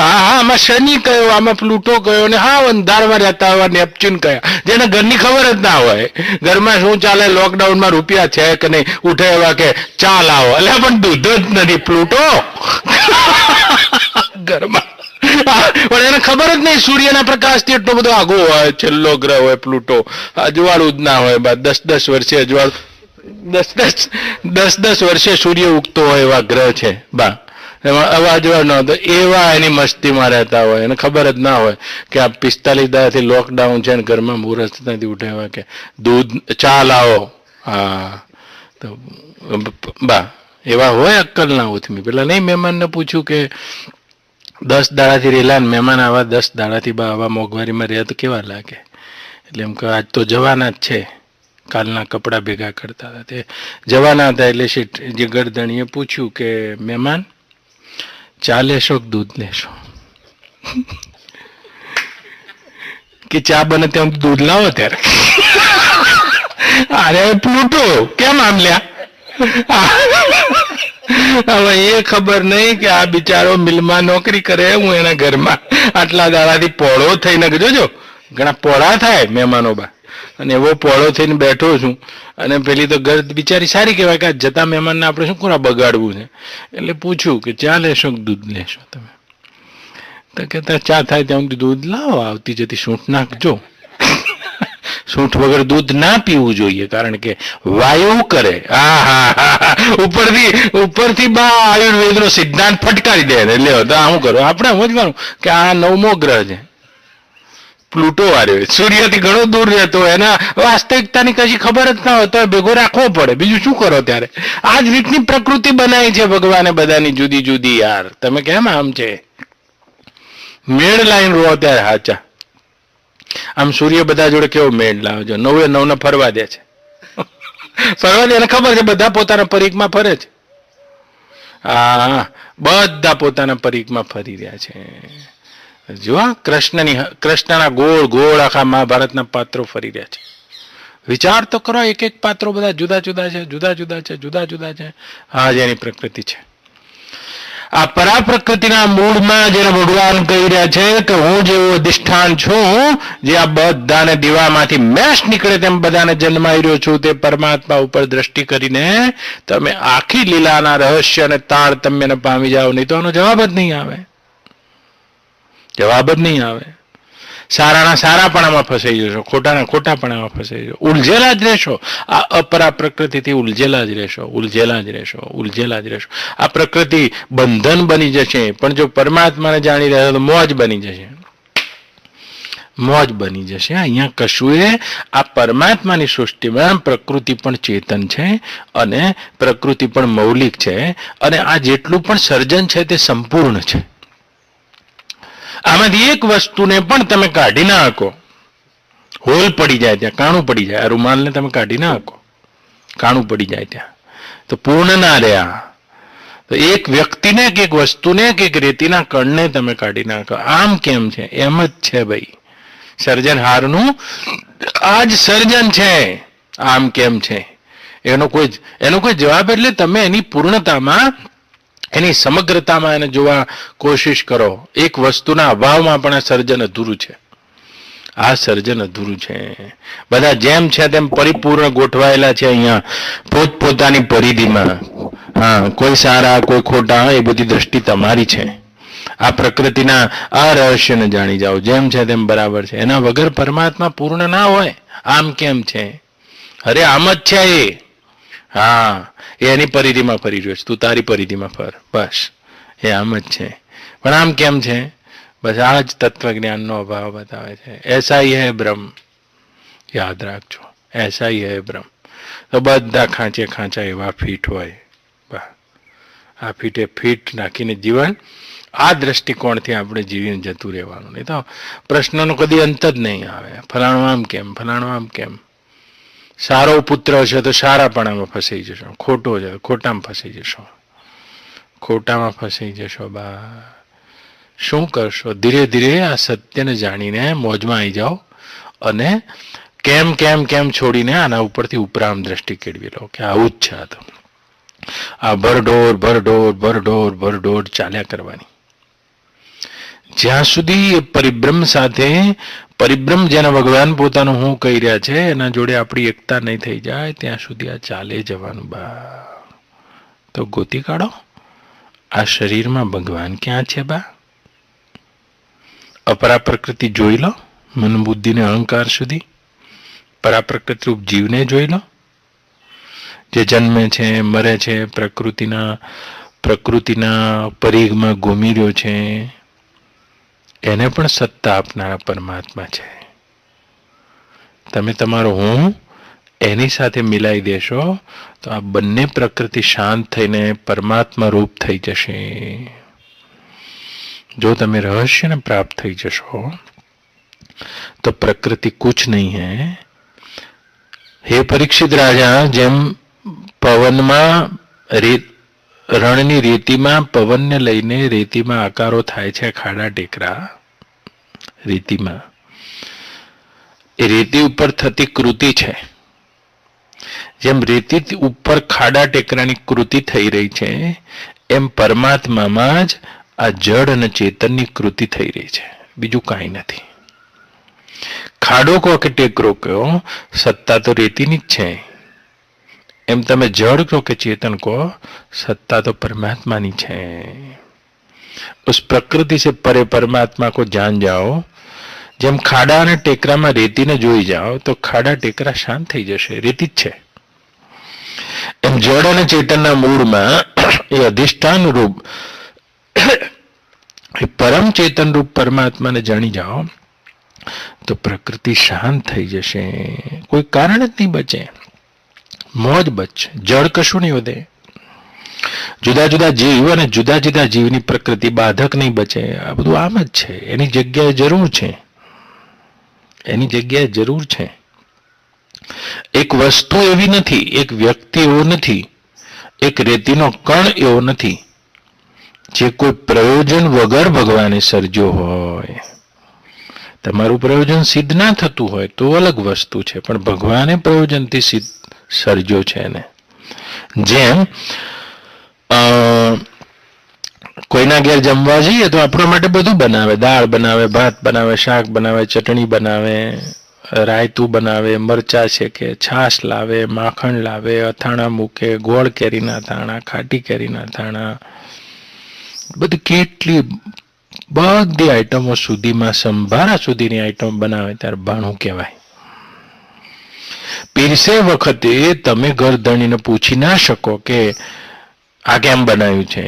હા આમાં શનિ કયો, આમાં પ્લુટો કયો, ને હા અંધારમાં રહેતા હોય નેપચ્યુન કયા. જેને ઘરની ખબર જ ના હોય ઘરમાં શું ચાલે, લોકડાઉનમાં રૂપિયા છે કે નહીં, ઉઠે એવા કે ચા લાવો, એટલે પણ દૂધ જ નથી પ્લુટો ઘરમાં. પણ એને ખબર જ નહીં સૂર્યના પ્રકાશથી એટલો બધો આગો હોય, છેલ્લો ગ્રહ હોય પ્લુટો. અજવાળું જ ના હોય બા, 10 વર્ષે અજવાળું, 10 વર્ષે સૂર્ય ઉગતો હોય એવા ગ્રહ છે બા. એમાં અવાજ ન હતો એવા એની મસ્તીમાં રહેતા હોય. એને ખબર જ ના હોય કે આ 45 દાડાથી લોકડાઉન છે ને ઘરમાં મુહૂર્ત નથી ઉઠાવ્યા કે દૂધ ચા લાવો. હા, તો બા એવા હોય અક્કલ ના ઉથમી. પેલા નહીં મહેમાનને પૂછ્યું કે 10 દાડાથી રેલા ને મહેમાન આવા 10 દાડાથી બા આવા મોંઘવારીમાં રહ્યા તો કેવા લાગે? એટલે એમ કે આજ તો જવાના જ છે. કાલના કપડાં ભેગા કરતા હતા તે જવાના હતા. એટલે શેઠ જે ગરદણીએ પૂછ્યું કે મહેમાન ચા લેશો કે દૂધ લેશો? કે ચા બને ત્યાં દૂધ લાવો ત્યારે. અરે પ્લુટો કેમ આમ લ્યા? હવે એ ખબર નહીં કે આ બિચારો મિલમાં નોકરી કરે, હું એના ઘરમાં આટલા દાડાથી પોળો થઈને, જોજો ઘણા પોળા થાય મહેમાનો બા, અને એવો પોળો થઈને બેઠો છું. અને પેલી તો ઘર બિચારી સારી કહેવાય કે જતા મહેમાનને આપણે શું કોના બગાડવું છે. એટલે પૂછ્યું કે ચા લેશો કે દૂધ લેશો તમે? તો કહેતા ચા થાય ત્યાં સુધી દૂધ લાવો, આવતી જતી સૂંઠ નાખજો. સૂંઠ વગર દૂધ ના પીવું જોઈએ કારણ કે વાયુ કરે. ઉપરથી બા આયુર્વેદનો સિદ્ધાંત ફટકારી દે. એટલે શું કરો આપણે સમજવાનું કે આ 9મો ગ્રહ છે પ્લુટો વાળ્યો, સૂર્યથી ઘણો દૂર રહેતો હોય, એના વાસ્તવિકતાની કશી ખબર જ ના હોય તો ભેગો રાખવો પડે. બીજું શું કરો ત્યારે? આ જ રીતની પ્રકૃતિ બનાવી છે ભગવાને બધાની જુદી જુદી. યાર તમે કેમ આમ છે મેળ લાઈન રહો ત્યારે હાચા. આમ સૂર્ય બધા જોડે કેવો મેળ લાવે છે, 9 ફરવા દે છે. ફરવા દે, એને ખબર છે બધા પોતાના પરીખમાં ફરે છે. હા, બધા પોતાના પરીખમાં ફરી રહ્યા છે. જો કૃષ્ણના ગોળ ગોળ આખા મહાભારતના પાત્રો ફરી રહ્યા છે. વિચાર તો કરો, એક એક પાત્રો બધા જુદા જુદા છે, જુદા જુદા છે, જુદા જુદા છે. આ જ એની પ્રકૃતિ છે. આ પરાપ્રકૃતિના મૂળમાં જેને ભગવાન કહી રહ્યા છે કે હું જેવું અધિષ્ઠાન છું, જે આ બધાને દીવામાંથી મેશ નીકળે તેમ બધાને જન્માઈ રહ્યો છું, તે પરમાત્મા ઉપર દ્રષ્ટિ કરીને તમે આખી લીલાના રહસ્ય અને તારતમ્યને પામી જાઓ. નહીં તો આનો જવાબ જ નહીં આવે. જવાબ જ નહીં આવે. સારાના સારાપણામાં ફસાઈ જશો, ખોટાના ખોટાપણામાં ફસાઈ જશો, ઉલઝેલા જ રહેશો. આ અપરા પ્રકૃતિથી ઉલઝેલા જ રહેશો, ઉલઝેલા જ રહેશો, ઉલઝેલા જ રહેશો. આ પ્રકૃતિ બંધન બની જશે, પણ જો પરમાત્માને જાણી રહ્યા તો મોજ બની જશે, મોજ બની જશે. અહીંયા કશું એ આ પરમાત્માની સૃષ્ટિમાં પ્રકૃતિ પણ ચેતન છે અને પ્રકૃતિ પણ મૌલિક છે, અને આ જેટલું પણ સર્જન છે તે સંપૂર્ણ છે. આમાંથી એક વસ્તુને પણ તમે કાઢી ના શકો, હોલ પડી જાય ત્યાં, કાણું પડી જાય. આ રૂમાલને તમે કાઢી ના શકો, કાણું પડી જાય ત્યાં, તો પૂર્ણ ના રહ્યા. તો એક વ્યક્તિને કે એક વસ્તુને કે એક રેતીના કણને તમે કાઢી ના શકો. આમ કેમ છે? એમ જ છે ભાઈ. સર્જનહારનું આ જ સર્જન છે. આમ કેમ છે એનો કોઈ જવાબ, એટલે તમે એની પૂર્ણતામાં, એની સમગ્રતામાં એને જોવા કોશિશ કરો. એક વસ્તુના અભાવમાં પણ આ સર્જન અધૂરું છે. આ સર્જન અધૂરું છે. બધા જેમ છે તેમ પરિપૂર્ણ ગોઠવાયેલા છે અહીંયા પોતપોતાની પરિધિમાં. હા, કોઈ સારા કોઈ ખોટા, એ બધી દ્રષ્ટિ તમારી છે. આ પ્રકૃતિના આ રહસ્યને જાણી જાઓ, જેમ છે તેમ બરાબર છે. એના વગર પરમાત્મા પૂર્ણ ના હોય. આમ કેમ છે? અરે આમ જ છે એ. હા, એની પરિધિમાં ફરી રહ્યો છે, તું તારી પરિધિમાં ફર, બસ. એ આમ જ છે. પણ આમ કેમ છે? બસ આ જ તત્વજ્ઞાનનો અભાવ બતાવે છે. એસા હી હૈ બ્રહ્મ, યાદ રાખજો. એસા હી હૈ બ્રહ્મ. તો બધા ખાંચે ખાંચા એવા ફીટ હોય. આ ફીટે ફીટ નાખીને જીવન, આ દ્રષ્ટિકોણથી આપણે જીવીને જતું રહેવાનું. નહીં તો પ્રશ્નનો કદી અંત જ નહીં આવે. ફલાણું આમ કેમ, ફલાણું આમ કેમ. સારો પુત્ર હશે તો સારાપણામાં ફસાઈ જશો, ખોટો છે તો ખોટામાં ફસાઈ જશો, ખોટામાં ફસાઈ જશો. બા શું કરશો? ધીરે ધીરે આ સત્યને જાણીને મોજમાં આવી જાઓ અને કેમ કેમ કેમ છોડીને આના ઉપરથી ઉપરામ દ્રષ્ટિ કેળવી લો કે આવું જ છે. આ તો આ ભરઢોર ભરઢોર ભરઢોર ભરઢોર ચાલ્યા કરવાની. જ્યાં સુધી પરિબ્રહ્મ સાથે, પરિબ્રહ્મ જેના ભગવાન પોતાનું હું કહી રહ્યા છે એના જોડે આપણી એકતા નહીં થઈ જાય ત્યાં સુધી આ ચાલે જવાનું. બા તો ગોતી કાઢો આ શરીરમાં ભગવાન ક્યાં છે. બા અપરા પ્રકૃતિ જોઈ લો, મન બુદ્ધિ ને અહંકાર સુધી. પરાપ્રકૃતિ રૂપ જીવને જોઈ લો, જે જન્મે છે, મરે છે, પ્રકૃતિના પરિઘમાં ઘૂમી રહ્યો છે. એને પણ સત્તા આપનારા પરમાત્મા છે. તમે તમારો હું એની સાથે મિલાઈ દેશો તો આ બંને પ્રકૃતિ શાંત થઈને પરમાત્મા રૂપ થઈ જશે. જો તમે રહસ્યને પ્રાપ્ત થઈ જશો તો પ્રકૃતિ કુછ નહીં હૈ. હે પરીક્ષિત રાજા, જેમ પવનમાં રણની રેતીમાં પવનને લઈને રેતીમાં આકારો થાય છે, ખાડા ટેકરા રેતીમાં, એ રેતી ઉપર થતી કૃતિ છે. જેમ રેતી ઉપર ખાડા ટેકરાની કૃતિ થઈ રહી છે, એમ પરમાત્મામાં જ આ જડ અને ચેતનની કૃતિ થઈ રહી છે. બીજું કાંઈ નથી. ખાડો કહો કે ટેકરો કહો, સત્તા તો રેતીની જ છે. એમ તમે જડ કહો કે चेतन को, सत्ता तो परमात्मा नहीं है. उस प्रकृति से परे परमात्मा को जान जाओ. જેમ ખાડા અને ટેકરામાં રેતીને જોઈ જાઓ તો ખાડા ટેકરા શાંત થઈ જશે, રેતી જ છે. એમ જડ અને ચેતનના મૂળમાં એ અધિષ્ઠાન રૂપ એ પરમ ચેતન રૂપ પરમાત્માને જાણી જાઓ તો પ્રકૃતિ શાંત થઈ જશે. કોઈ કારણ જ નહીં બચે, મોજ બચશે. જળ કશું નહીં વધે. જુદા જુદા જીવ અને જુદા જુદા જીવની પ્રકૃતિ બાધક નહીં બચે. આ બધું આમ જ છે. એની જગ્યાએ જરૂર છે, એની જગ્યાએ જરૂર છે. એક વસ્તુ એવી નથી, એક વ્યક્તિ એવો નથી, એક રેતીનો કણ એવો નથી જે કોઈ પ્રયોજન વગર ભગવાને સર્જ્યો હોય. તમારું પ્રયોજન સિદ્ધ ના થતું હોય તો અલગ વસ્તુ છે, પણ ભગવાને પ્રયોજનથી સિદ્ધ સર્જો છે એને. જેમ કોઈના ઘેર જમવા જઈએ તો આપણા માટે બધું બનાવે, દાળ બનાવે, ભાત બનાવે, શાક બનાવે, ચટણી બનાવે, રાયતું બનાવે, મરચા શેકે, છાશ લાવે, માખણ લાવે, અથાણા મૂકે, ગોળ કેરીના અથાણા, ખાટી કેરીના અથાણા, બધી કેટલી બધી આઈટમો સુધીમાં સંભારા સુધીની આઈટમ બનાવે ત્યારે ભાણું કહેવાય. પીરસે વખતે તમે ઘરધણીને પૂછી ના શકો કે આ કેમ બનાવ્યું છે,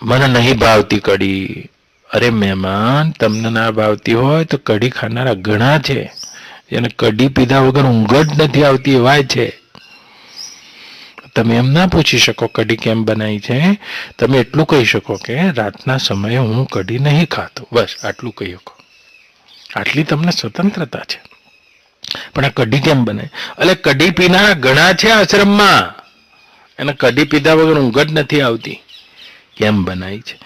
મને નહીં ભાવતી કઢી. અરે મહેમાન, તમને ના ભાવતી હોય તો કઢી ખાનારા ઘણા છે, એને કઢી પીધા વગર ઊંઘ જ નથી આવતી એવાય છે. તમે એમ ના પૂછી શકો કઢી કેમ બનાવી છે, તમે એટલું કહી શકો કે રાતના સમયે હું કઢી નહીં ખાતો, બસ આટલું કહી શકો. આટલી તમને સ્વતંત્રતા છે. પણ આ કઢી કેમ બને? એટલે કઢી પીનારા ઘણા છે આશ્રમમાં, એને કઢી પીધા વગર ઊંઘ જ નથી આવતી. કેમ બનાવી છે?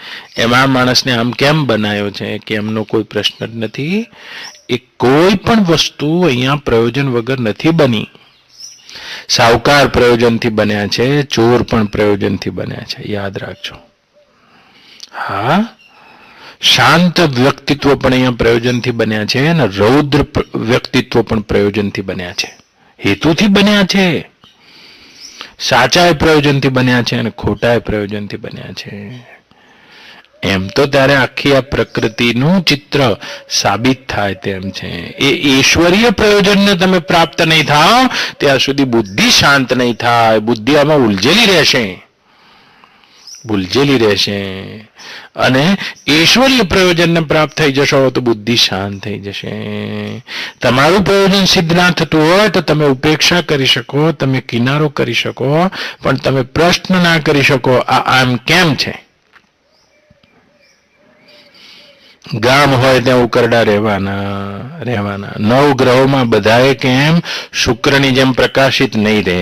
એમાં માણસને આમ કેમ બનાવ્યો છે કે એમનો કોઈ પ્રશ્ન જ નથી. એ કોઈ પણ વસ્તુ અહીંયા પ્રયોજન વગર નથી બની. સાવકાર પ્રયોજનથી બન્યા છે, ચોર પણ પ્રયોજનથી બન્યા છે, યાદ રાખજો. હા, શાંત વ્યક્તિત્વ પણ અહીંયા પ્રયોજનથી બન્યા છે અને રૌદ્ર વ્યક્તિત્વ પણ પ્રયોજનથી બન્યા છે, હેતુથી બન્યા છે. સાચા પ્રયોજનથી બન્યા છે અને ખોટા પ્રયોજનથી બન્યા છે. એમ તો ત્યારે આખી આ પ્રકૃતિનું ચિત્ર સાબિત થાય તેમ છે. એ ઈશ્વરીય પ્રયોજનને તમે પ્રાપ્ત નહીં થાવ ત્યાં સુધી બુદ્ધિ શાંત નહીં થાય. બુદ્ધિ આમાં ઉલઝેલી રહેશે અને ઈશ્વરીય પ્રયોજનને પ્રાપ્ત થઈ જશો તો બુદ્ધિ શાંત થઈ જશે. તમારું પ્રયોજન સિદ્ધ ના થતું હોય તો તમે ઉપેક્ષા કરી શકો, તમે કિનારો કરી શકો, પણ તમે પ્રશ્ન ના કરી શકો આ આમ કેમ છે. ગામ હોય ત્યાં ઉકરડા રહેવાના. 9 ગ્રહોમાં બધાએ કેમ શુક્રની જેમ પ્રકાશિત નહીં રહે,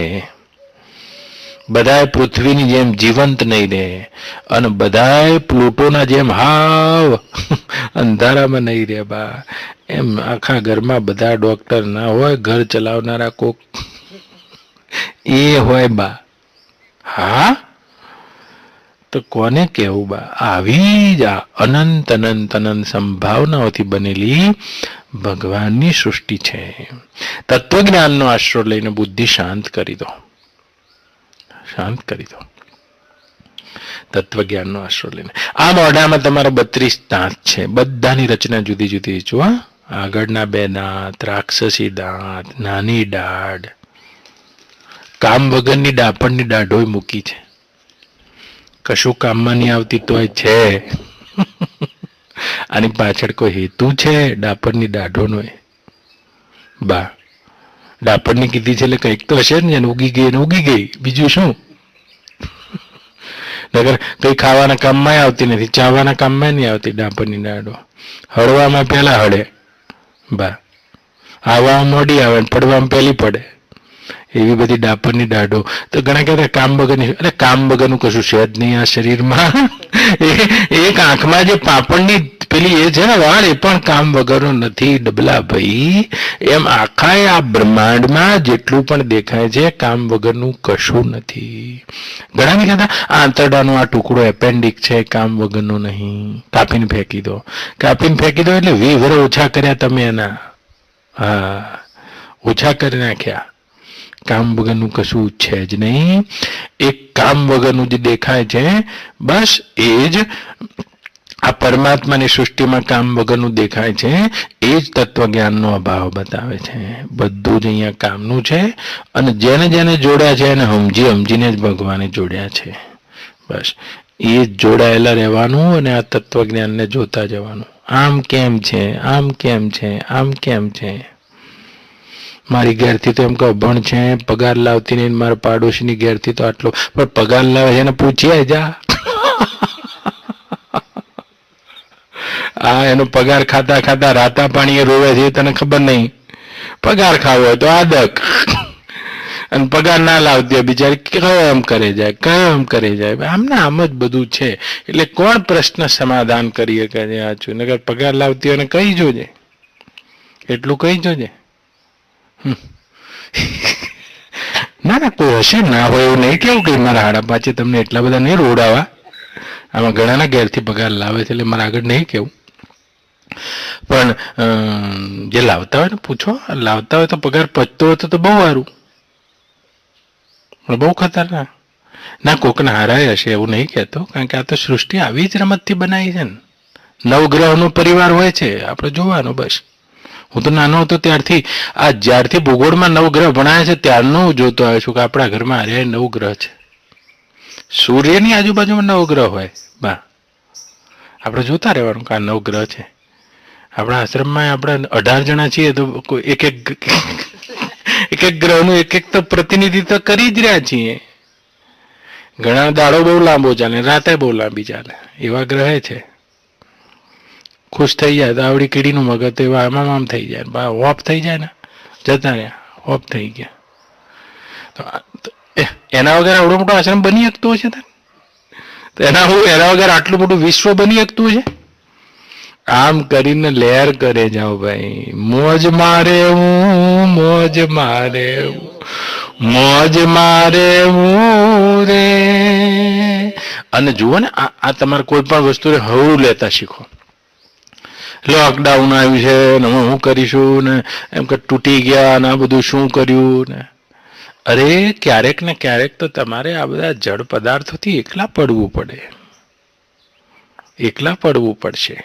બધાએ પૃથ્વીની જેમ જીવંત નહીં રહે અને બધાએ પ્લુટોના જેમ હાવ અંધારામાં નહીં રહે. બા એમ આખા ઘરમાં બધા ડોક્ટર ના હોય, ઘર ચલાવનારા કોક એ હોય બા. હા, તો કોને કહેવું બા? આવી જ આ અનંત અનંત અનંત સંભાવનાઓથી બનેલી ભગવાનની સૃષ્ટિ છે. તત્વજ્ઞાનનો આશરો લઈને બુદ્ધિ શાંત કરી દો. તત્વજ્ઞાનનો આશરો લઈને. આ મોઢામાં તમારા 32 દાંત છે, બધાની રચના જુદી જુદી છે. આગળના 2 દાંત, રાક્ષસી દાંત, નાની દાઢ, કામ વગરની ડાપણની દાઢોય મૂકી છે, કશું કામમાં નહીં આવતી તોય છે. આની પાછળ કોઈ હેતુ છે ડાપણની દાઢોનો? બા ડાપણની કીધી છે એટલે કંઈક તો હશે ને, ઉગી ગઈ, બીજું શું? નગર કઈ ખાવાના કામમાં આવતી નથી, ચાવાના કામમાં નહીં આવતી ડાપણની દાઢો. હળવામાં પહેલા હળે બા, આવવામાં મોડી આવે, પડવામાં પહેલી પડે, એવી બધી ડાપણની દાઢો. તો ઘણા કહેતા કામ વગરની, એટલે કામ વગરનું કશું છે જ નહીં આ શરીરમાં. એક આંખમાં જે પાપડની પેલી એ છે ને વાળ, એ પણ કામ વગરનો નથી ડબલા ભાઈ. એમ આખા આ બ્રહ્માંડમાં જેટલું પણ દેખાય છે કામ વગરનું કશું નથી. ઘણા કહેતા આ આંતરડાનો આ ટુકડો એપેન્ડિક છે, કામ વગરનો નહીં, કાપીને ફેંકી દો એટલે વિવર ઓછા કર્યા તમે એના. હા, ઓછા કરી નાખ્યા. કામ વગરનું કશું છે જ નહીં. એક કામ વગરનું જે દેખાય છે બસ એ જ આ પરમાત્માની સૃષ્ટિમાં કામ વગરનું દેખાય છે. એ જ તત્વજ્ઞાનનો અભાવ બતાવે છે. બધું જ અહીંયા કામનું છે અને જેને જેને જોડ્યા છે એને સમજીને જ ભગવાને જોડ્યા છે. બસ એ જ જોડાયેલા રહેવાનું અને આ તત્વજ્ઞાનને જોતા જવાનું. આમ કેમ છે. મારી ઘેરથી તો એમ કહો ભણ છે, પગાર લાવતી નહીં, મારા પાડોશીની ઘેરથી તો આટલો, પણ પગાર લાવે છે એને પૂછીએ જા. આ એનો પગાર ખાતા રાતા પાણીએ રોવે છે તને ખબર નહીં. પગાર ખાવો હોય તો આદક, અને પગાર ના લાવતી હોય બિચારી કેમ કરે જાય આમને આમ જ બધું છે. એટલે કોણ પ્રશ્ન સમાધાન કરી શકે છે આ છું નગર પગાર લાવતી હોય ને કહી જોજે, એટલું કહી જોજે. ના ના કોઈ હશે ના હોય એવું નહીં કેવું કે મારા હાડા પાછે તમને એટલા બધા નહીં રોડાવા. આમાં ઘણાના ઘેરથી પગાર લાવે છે એટલે મારે આગળ નહીં કેવું. પણ જે લાવતા હોય ને પૂછો, લાવતા હોય તો પગાર પચતો હોય તો બહુ સારું, બહુ ખતરનાક. ના કોકના હારાય હશે એવું નહીં કહેતો, કારણ કે આ તો સૃષ્ટિ આવી જ રમતથી બનાવી છે ને. નવગ્રહનો પરિવાર હોય છે, આપણે જોવાનો બસ. હું તો નાનો હતો ત્યારથી આ જ્યારથી ભૂગોળમાં નવગ્રહ ભણાય છે ત્યારનો હું જોતો આવ્યો છું કે આપણા ઘરમાં હારે નવગ્રહ છે. સૂર્યની આજુબાજુમાં નવગ્રહ હોય બા, આપણે જોતા રહેવાનું કે આ નવગ્રહ છે. આપણા આશ્રમમાં આપણે 18 જણા છીએ તો એક એક ગ્રહનું એક તો પ્રતિનિધિત્વ કરી જ રહ્યા છીએ. ઘણા દાડો બહુ લાંબો ચાલે, રાતે બહુ લાંબી ચાલે, એવા ગ્રહે છે. ખુશ થઈ જાય તો આવડી કીડીનું મગજ તો એવા આમ થઈ જાય, ઓફ થઈ જાય ને જતા રહ્યા, ઓફ થઈ ગયા. તો એના વગર આવડો મોટો આશ્રમ બની શકતો હશે તો એના વગર આટલું મોટું વિશ્વ બની શકતું છે. આમ કરીને લહેર કરે જાઓ ભાઈ, મોજ મારે હું રે. અને જુઓ ને આ તમારે કોઈ પણ વસ્તુ હળવું લેતા શીખો. લોકડાઉન આવ્યું છે ને હું કરીશું ને એમ કે તૂટી ગયા ને આ બધું શું કર્યું ને. અરે ક્યારેક ને ક્યારેક તો તમારે આ બધા જડ પદાર્થોથી એકલા પડવું પડશે.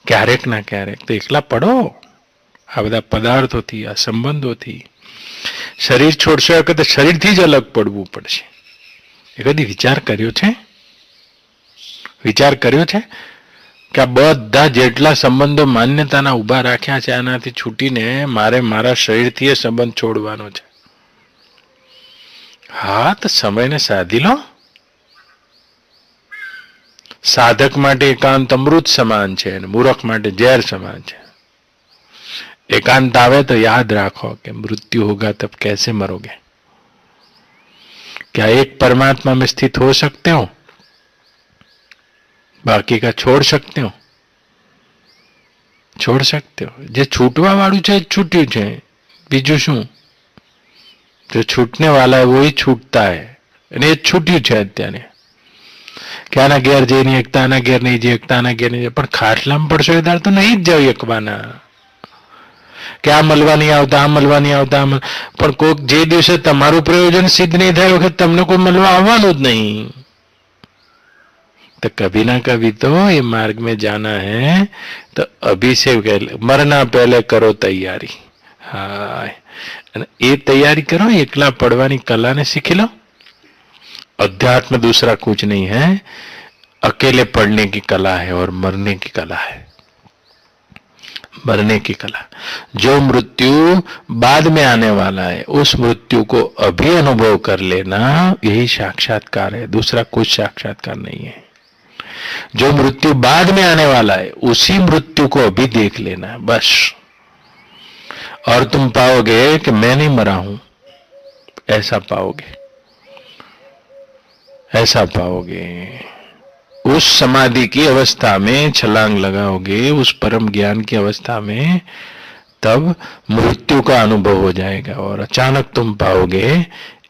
ક્યારેક ના ક્યારેક તો એકલા પડો આ બધા પદાર્થોથી, આ સંબંધોથી. શરીર છોડશો તો શરીરથી જ અલગ પડવું પડશે. એ કદી વિચાર કર્યો છે કે આ બધા જેટલા સંબંધો માન્યતાના ઊભા રાખ્યા છે આનાથી છૂટીને મારે મારા શરીરથી એ સંબંધ છોડવાનો છે. હા તો સમયને સાધી લો. સાધક માટે એકાંત અમૃત સમાન છે અને મૂર્ખ માટે ઝેર સમાન છે. एकांत आवे तो याद रखो कि मृत्यु होगा तब कैसे मरोगे. क्या एक परमात्मा में स्थित हो सकते हो, बाकी का छोड़ सकते हो? જે છૂટવા વાળું છે છૂટ્યું છે, બીજું શું? जो छूटने वाला है वही छूटता है અને એ છૂટ્યું છે અત્યારે. કે આના ઘેર જઈ નહીં એકતા, આના ઘેર નહીં જઈ એકતા, આના ઘેર નહીં, પણ ખાટલામાં પડશો એ દાર તો નહીં જ જાવ એકવાના. કે આ મળવા નહીં આવતા, પણ કોઈક જે દિવસે તમારું પ્રયોજન સિદ્ધ નહીં થાય વખત તમને કોઈ મળવા આવવાનું જ નહીં. तो कभी ना कभी तो ये मार्ग में जाना है, तो अभी से मरना पहले करो तैयारी. हाँ, ये तैयारी करो, एकला पढ़वानी कला ने सीख लो. अध्यात्म दूसरा कुछ नहीं है, अकेले पढ़ने की कला है और मरने की कला है. मरने की कला. जो मृत्यु बाद में आने वाला है उस मृत्यु को अभी अनुभव कर लेना, यही साक्षात्कार है, दूसरा कुछ साक्षात्कार नहीं है. जो मृत्यु बाद में आने वाला है उसी मृत्यु को अभी देख लेना है बस. और तुम पाओगे कि मैं नहीं मरा हूं, ऐसा पाओगे. उस समाधि की अवस्था में छलांग लगाओगे, उस परम ज्ञान की अवस्था में, तब मृत्यु का अनुभव हो जाएगा और अचानक तुम पाओगे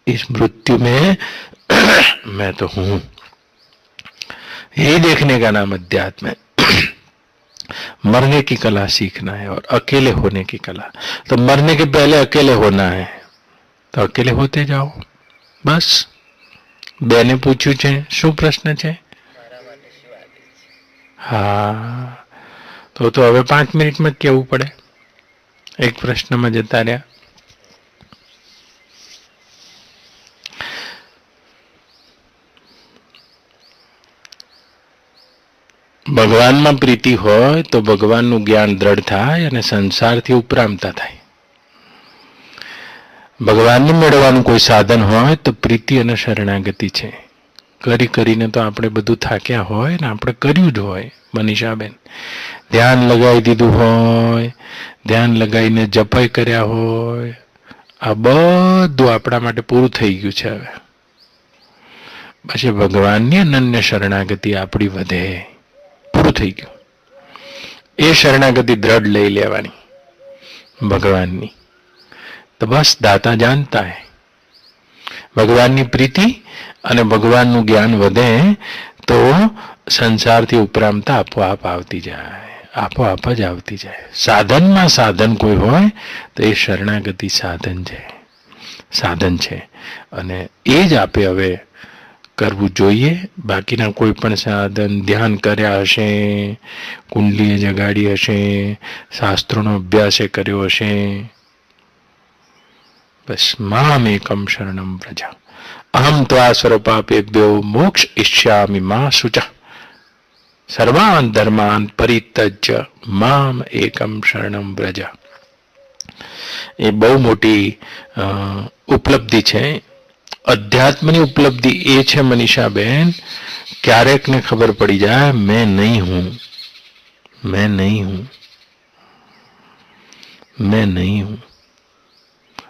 इस मृत्यु में मैं तो हूं. यही देखने का नाम अध्यात्म है. मरने की कला सीखना है और अकेले होने की कला. तो मरने के पहले अकेले होना है तो अकेले होते जाओ बस. બેને પૂછ્યું છે, શું પ્રશ્ન છે? હા, તો હવે 5 મિનિટમાં કેવું પડે, એક પ્રશ્નમાં જતા રહ્યા. ભગવાનમાં પ્રીતિ હોય તો ભગવાનનું જ્ઞાન દ્રઢ થાય અને સંસારથી ઉપરામતા થાય. ભગવાનને મેળવવાનું કોઈ સાધન હોય તો પ્રીતિ અને શરણાગતિ છે. કરીને તો આપણે બધું થાક્યા હોય ને આપણે કર્યું જ હોય. મનીષાબેન ધ્યાન લગાવી દીધું હોય, ધ્યાન લગાવીને જપય કર્યા હોય, આ બધું આપણા માટે પૂરું થઈ ગયું છે. હવે પછી ભગવાનની અનન્ય શરણાગતિ આપણી વધે. પૂરું થઈ ગયું. એ શરણાગતિ દ્રઢ લઈ લેવાની ભગવાનની. તો બસ દાતા જાનતા હૈ. ભગવાનની પ્રીતિ અને ભગવાનનું જ્ઞાન વધે તો સંસારથી ઉપરામતા આપોઆપ આવતી જાય. આપોઆપ જ આવતી જાય. સાધનમાં સાધન કોઈ હોય તો એ શરણાગતિ સાધન છે. અને એ જ આપે હવે કરવું જોઈએ. બાકીના કોઈ પણ સાધન ધ્યાન કર્યા હશે, કુંડલીએ જગાડી હશે, શાસ્ત્રોનો અભ્યાસ કર્યો હશે, બસ મામ એકમ શરણમ પ્રજા અહમ ત્વા સ્વરૂપાપેભ્યો મોક્ષ ઇષ્યામિ મા શુચઃ સર્વાન ધર્માન પરિત્યજ્ય મામ એકમ શરણમ વ્રજ. એ બહુ મોટી ઉપલબ્ધિ છે. અધ્યાત્મની ઉપલબ્ધિ એ છે મનીષાબેન, ક્યારેક ને ખબર પડી જાય मैं नहीं हूं, मैं नहीं हूं, मैं नहीं हूं.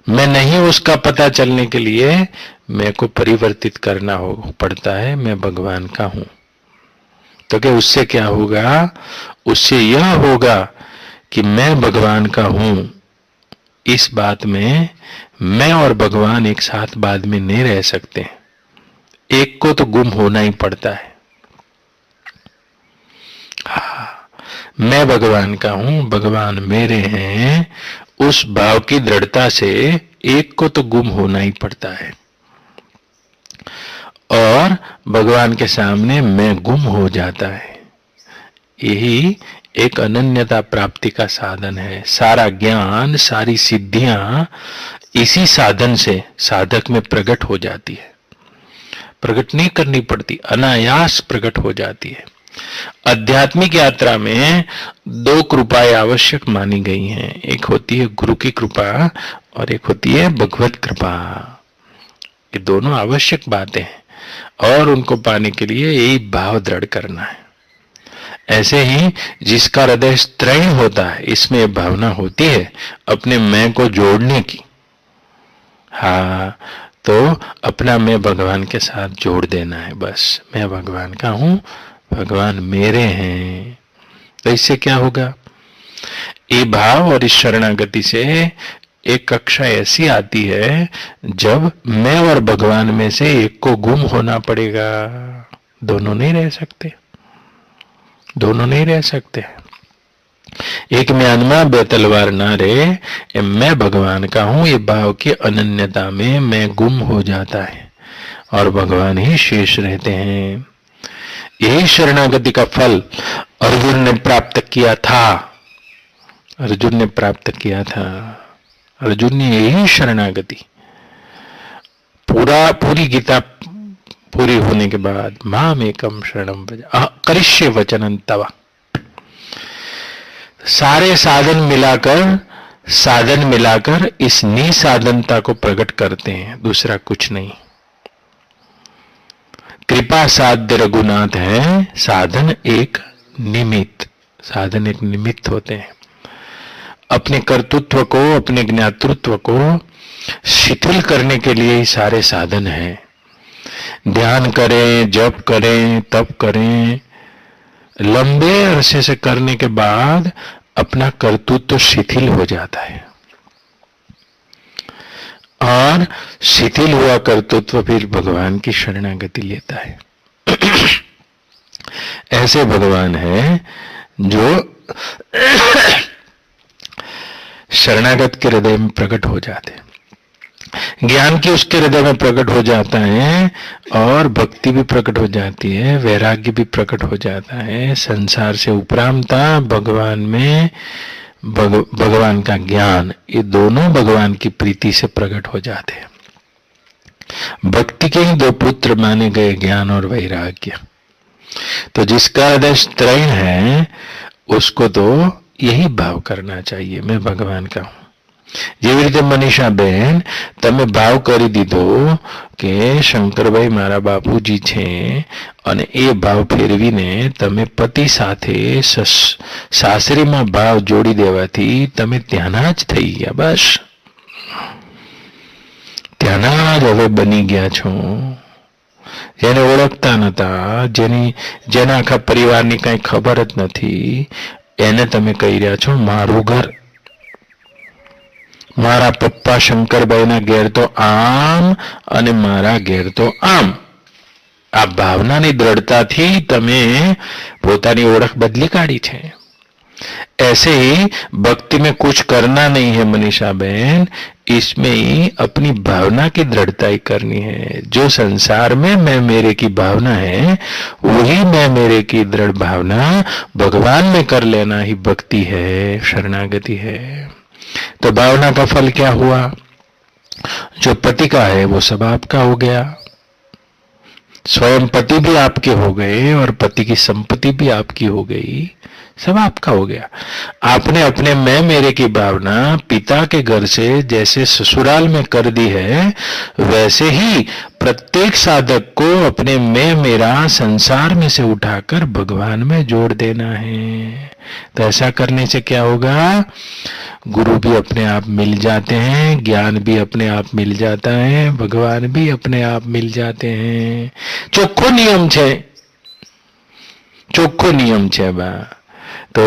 मैं नहीं उसका पता चलने के लिए मैं को परिवर्तित करना पड़ता है. मैं भगवान का हूं. तो क्या उससे क्या होगा? उससे यह होगा कि मैं भगवान का हूं. इस बात में मैं और भगवान एक साथ बाद में नहीं रह सकते. एक को तो गुम होना ही पड़ता है. हाँ, मैं भगवान का हूं, भगवान मेरे हैं. उस भाव की दृढ़ता से एक को तो गुम होना ही पड़ता है. और भगवान के सामने मैं गुम हो जाता है. यही एक अनन्यता प्राप्ति का साधन है. सारा ज्ञान, सारी सिद्धियां इसी साधन से साधक में प्रकट हो जाती है. प्रकट नहीं करनी पड़ती, अनायास प्रकट हो जाती है. आध्यात्मिक यात्रा में दो कृपाएं आवश्यक मानी गई हैं. एक होती है गुरु की कृपा और एक होती है भगवत कृपा. ये दोनों आवश्यक बातें हैं और उनको पाने के लिए यही भाव दृढ़ करना है. ऐसे ही जिसका हृदय स्त्रैण होता है, इसमें भावना होती है अपने मैं को जोड़ने की. हाँ, तो अपना मैं भगवान के साथ जोड़ देना है. बस मैं भगवान का हूं, भगवान मेरे हैं. तो इससे क्या होगा? ये भाव और इस शरणागति से एक कक्षा ऐसी आती है जब मैं और भगवान में से एक को गुम होना पड़ेगा. दोनों नहीं रह सकते, दोनों नहीं रह सकते. एक म्यानमा बे तलवार ना रहे. मैं भगवान का हूं, ये भाव की अनन्यता में मैं गुम हो जाता है और भगवान ही शेष रहते हैं. यही शरणागति का फल अर्जुन ने प्राप्त किया था. अर्जुन ने प्राप्त किया था. अर्जुन ने यही शरणागति पूरी गीता पूरी होने के बाद माम एकम शरणम व्रज करिष्ये वचनं तव. सारे साधन मिलाकर इस निसाधनता को प्रकट करते हैं, दूसरा कुछ नहीं. कृपा साध्य रघुनाथ है. साधन एक निमित्त होते हैं. अपने कर्तृत्व को, अपने ज्ञातृत्व को शिथिल करने के लिए ही सारे साधन हैं. ध्यान करें, जप करें, तप करें, लंबे अरसे से करने के बाद अपना कर्तृत्व शिथिल हो जाता है और शिथिल हुआ कर्तृत्व फिर भगवान की शरणागति लेता है. ऐसे भगवान हैं जो शरणागत के हृदय में प्रकट हो जाते हैं. ज्ञान की उसके हृदय में प्रकट हो जाता है और भक्ति भी प्रकट हो जाती है, वैराग्य भी प्रकट हो जाता है. संसार से उपरामता, भगवान में भगवान का ज्ञान, ये दोनों भगवान की प्रीति से प्रकट हो जाते हैं. भक्ति के ही दो पुत्र माने गए, ज्ञान और वैराग्य. तो जिसका हृदय स्त्रैण है उसको तो यही भाव करना चाहिए, मैं भगवान का हूं. જેવી રીતે મનીષાબેન તમે ભાવ કરી દીધો કે શંકરભાઈ મારા બાપુજી છે અને એ ભાવ ફેરવીને તમે પતિ સાથે સાસરીમાં ભાવ જોડી દેવાથી તમે ત્યાંના જ થઈ ગયા. બસ ત્યાંના જ હવે બની ગયા છો. જેને ઓળખતા નતા, જેના આખા પરિવારની કઈ ખબર જ નથી, એને તમે કહી રહ્યા છો મારું ઘર. મારા પપ્પા શંકરભાઈના ઘેર તો આમ અને મારા ઘેર તો આમ. આ ભાવનાની દ્રઢતાથી તમે પોતાની ઓળખ બદલી કાઢી છે. ऐसे ही भक्ति में कुछ करना नहीं है मनीषा बहन, इसमें अपनी भावना की दृढ़ताई करनी है. जो संसार में मैं मेरे की भावना है, वही मैं मेरे की दृढ़ भावना भगवान में कर लेना ही भक्ति है, शरणागति है. तो भावना का फल क्या हुआ? जो पति का है वो सब आपका हो गया. स्वयं पति भी आपके हो गए और पति की संपत्ति भी आपकी हो गई, सब आपका हो गया. आपने अपने मैं मेरे की भावना पिता के घर से जैसे ससुराल में कर दी है, वैसे ही प्रत्येक साधक को अपने मैं मेरा संसार में से उठाकर भगवान में जोड़ देना है. तो ऐसा करने से क्या होगा? गुरु भी अपने आप मिल जाते हैं, ज्ञान भी अपने आप मिल जाता है, भगवान भी अपने आप मिल जाते हैं. ચોખ્ખો નિયમ છે, ચોખ્ખો નિયમ છે બા. તો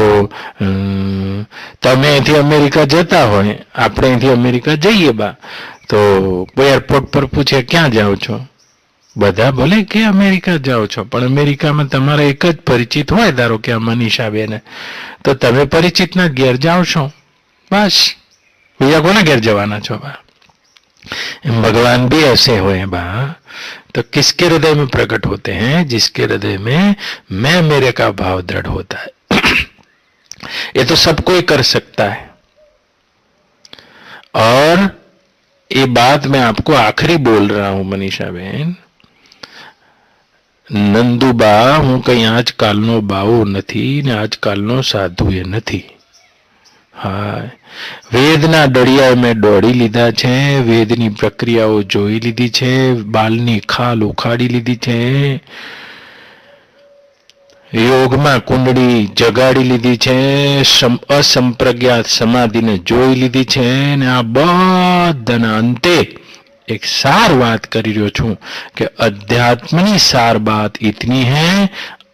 તમે અહીંથી અમેરિકા જતા હોય, આપણે અહીંથી અમેરિકા જઈએ બા, તો એરપોર્ટ પર પૂછે ક્યાં જાઓ છો? બધા બોલે કે અમેરિકા જાઓ છો, પણ અમેરિકામાં તમારા એક જ પરિચિત હોય, ધારો કે મનીષાબેન, તો તમે પરિચિતના ઘેર જાઓ છો, बस. भैया को ना घेर जवाना छो बा. भगवान भी ऐसे हुए बा. तो किसके हृदय में प्रकट होते हैं? जिसके हृदय में मैं मेरे का भाव दृढ़ होता है. ये तो सब कोई कर सकता है. और ये बात मैं आपको आखिरी बोल रहा हूं मनीषा बहन. नंदुबा હું કઈ આજકાલનો બાવો નથી ને આજકાલનો સાધુ એ નથી. હા, વેદના દળિયા મેં દોડી લીધા છે, વેદની પ્રક્રિયાઓ જોઈ લીધી છે, બાલની ખાલ ઉખાડી લીધી છે, યોગમાં કુંડળી જગાડી લીધી છે, અસંપ્રજ્ઞાત સમાધિને જોઈ લીધી છે, ને આ બધાના અંતે एक सार बात करी रह्यो छूं कि अध्यात्मनी सार बात इतनी है,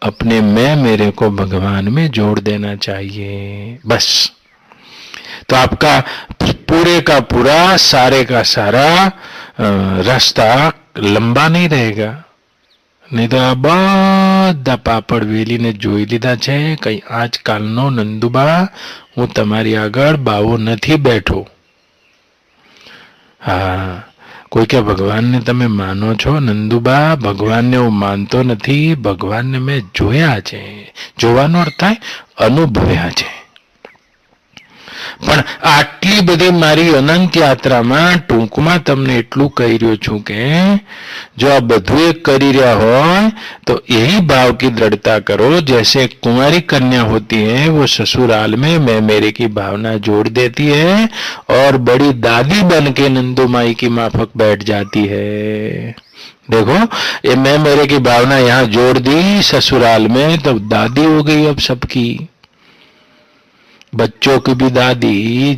अपने मैं मेरे को भगवान में जोड़ देना चाहिए, बस. तो आपका पूरे का पूरा सारे का सारा रास्ता लंबा नहीं रहेगा. नहीं तो આ બધા પાપડ વેલીને જોઈ લીધા છે. કઈ આજકાલનો નંદુબા હું તમારી આગળ બાવો નથી બેઠો. હા, કોઈ કે ભગવાનને તમે માનો છો? નંદુબા, ભગવાનને હું માનતો નથી, ભગવાનને મેં જોયા છે. જોવાનો અર્થ થાય અનુભવ્યા છે. પણ આટલી બધી મારી અનંત યાત્રામાં ટૂંકમાં તમને એટલું કહી રહ્યો છું કે જો આ બધું એક કરી રહ્યા હોય तो यही भाव की दृढ़ता करो. जैसे कुंवारी कन्या होती है, वो ससुराल में मैं मेरे की भावना जोड़ देती है और बड़ी दादी बन के नंदू माई की माफक बैठ जाती है. देखो, ये मैं मेरे की भावना यहाँ जोड़ दी ससुराल में, तो दादी हो गई अब सबकी. बच्चों की भी दादी.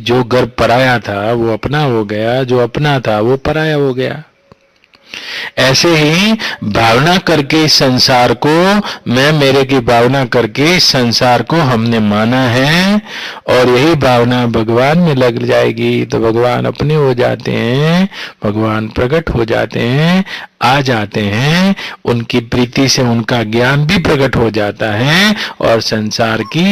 जो घर पराया था वो अपना हो गया, जो अपना था वो पराया हो गया. ऐसे ही भावना करके इस संसार को, मैं मेरे की भावना करके इस संसार को हमने माना है, और यही भावना भगवान में लग जाएगी तो भगवान अपने हो जाते हैं, भगवान प्रकट हो जाते हैं, आ जाते हैं. उनकी प्रीति से उनका ज्ञान भी प्रकट हो जाता है और संसार की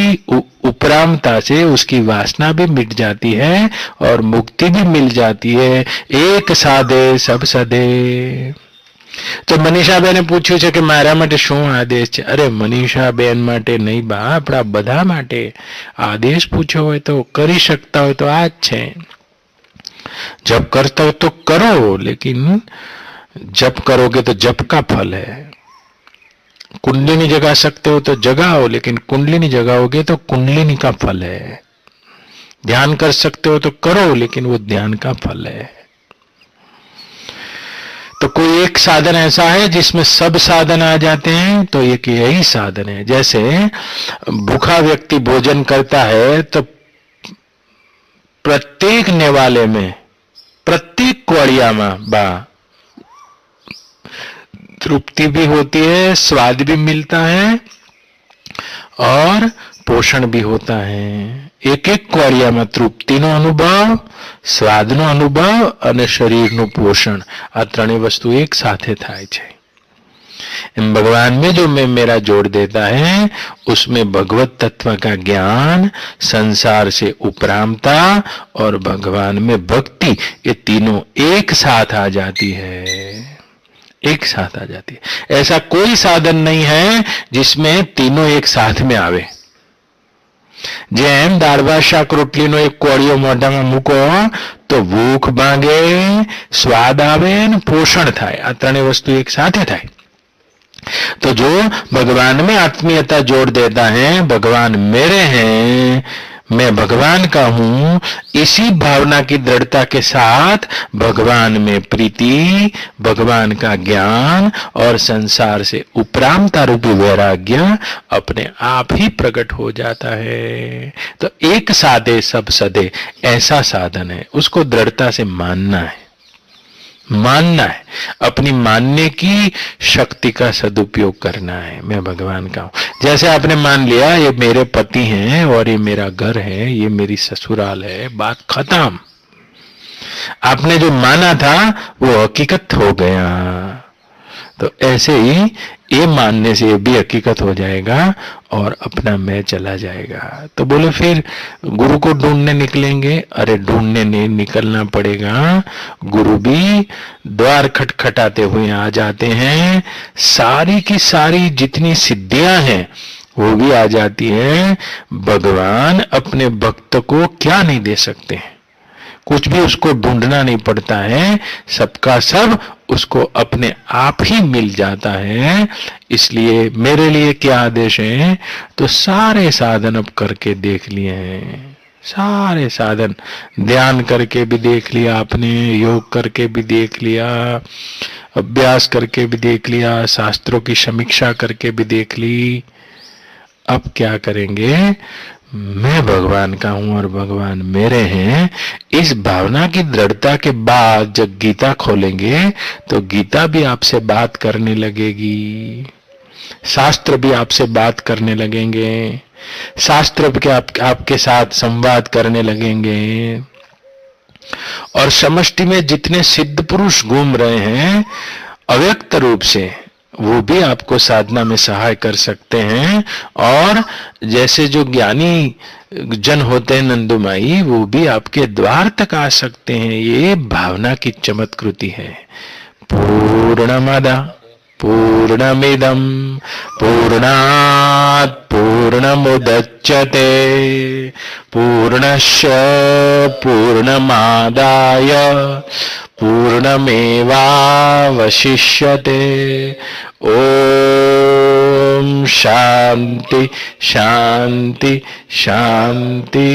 उपरामता से उसकी वासना भी मिट जाती है और मुक्ति भी मिल जाती है. एक साधे सब सदे. તો મનીષાબેને પૂછ્યું છે કે મારા માટે શું આદેશ છે? અરે મનીષાબેન માટે નહીં બા, આપણા બધા માટે આદેશ પૂછ્યો હોય તો કરી શકતા હોય તો આ જ છે. जप करता हो तो करो, लेकिन जप करोगे तो जप का फल है. कुंडलिनी जगा सकते हो तो जगाओ, लेकिन कुंडलिनी जगाओगे तो कुंडलिनी का फल है. ध्यान कर सकते हो तो करो, लेकिन वो ध्यान का फल है. तो कोई एक साधन ऐसा है जिसमें सब साधन आ जाते हैं, तो एक यही साधन है. जैसे भूखा व्यक्ति भोजन करता है तो प्रत्येक नेवाले में, प्रत्येक કોળિયામાં બા तृप्ति भी होती है, स्वाद भी मिलता है और पोषण भी होता है। एक एक કોળિયામાં તૃપ્તિનો અનુભવ, સ્વાદનો અનુભવ અને શરીરનું પોષણ, આ ત્રણેય વસ્તુ એક સાથે થાય છે। भगवान में जो मैं मेरा जोड़ देता है उसमें भगवत तत्व का ज्ञान, संसार से उपरामता और भगवान में भक्ति, ये तीनों एक साथ आ जाती है, एक साथ आ जाती है। ऐसा कोई साधन नहीं है जिसमें तीनों एक साथ में आवे। जेम दाળ ભાત શાક રોટલીનો એક કોળિયો મોઢામાં મૂકો તો ભૂખ ભાંગે, સ્વાદ આવે ને પોષણ થાય, આ ત્રણેય વસ્તુ એક સાથે થાય। तो जो भगवान में आत्मीयता जोड़ देता है, भगवान मेरे हैं, मैं भगवान का हूं, इसी भावना की दृढ़ता के साथ भगवान में प्रीति, भगवान का ज्ञान और संसार से उपरामता रूपी वैराग्य अपने आप ही प्रकट हो जाता है। तो एक साधे सब सदे, ऐसा साधन है, उसको दृढ़ता से मानना है, मानना है, अपनी मानने की शक्ति का सदुपयोग करना है। मैं भगवान का हूं, जैसे आपने मान लिया ये मेरे पति हैं और ये मेरा घर है, ये मेरी ससुराल है, बात खत्म। आपने जो माना था वो हकीकत हो गया। तो ऐसे ही ये मानने से ये भी हकीकत हो जाएगा और अपना मैं चला जाएगा। तो बोले फिर गुरु को ढूंढने निकलेंगे, अरे ढूंढने नहीं निकलना पड़ेगा, गुरु भी द्वार खटखटाते हुए आ जाते हैं। सारी की सारी जितनी सिद्धियां हैं वो भी आ जाती है। भगवान अपने भक्त को क्या नहीं दे सकते हैं, कुछ भी उसको ढूंढना नहीं पड़ता है, सबका सब उसको अपने आप ही मिल जाता है। इसलिए मेरे लिए क्या आदेश है, तो सारे साधन अब करके देख लिए हैं, सारे साधन, ध्यान करके भी देख लिया आपने, योग करके भी देख लिया, अभ्यास करके भी देख लिया, शास्त्रों की समीक्षा करके भी देख ली। अब क्या करेंगे, मैं भगवान का हूं और भगवान मेरे हैं, इस भावना की दृढ़ता के बाद जब गीता खोलेंगे तो गीता भी आपसे बात करने लगेगी, शास्त्र भी आपसे बात करने लगेंगे, शास्त्र भी आपके साथ संवाद करने लगेंगे। और समष्टि में जितने सिद्ध पुरुष घूम रहे हैं अव्यक्त रूप से, वो भी आपको साधना में सहाय कर सकते हैं। और जैसे जो ज्ञानी जन होते हैं नंदुमाई, वो भी आपके द्वार तक आ सकते हैं। ये भावना की चमत्कृति है। पूर्णमद पूर्णमिदं पूर्णात् पूर्णमुदच्यते पूर्णस्य पूर्णमादाय पूर्णमेवावशिष्यते। ओम शांति शांति शांति।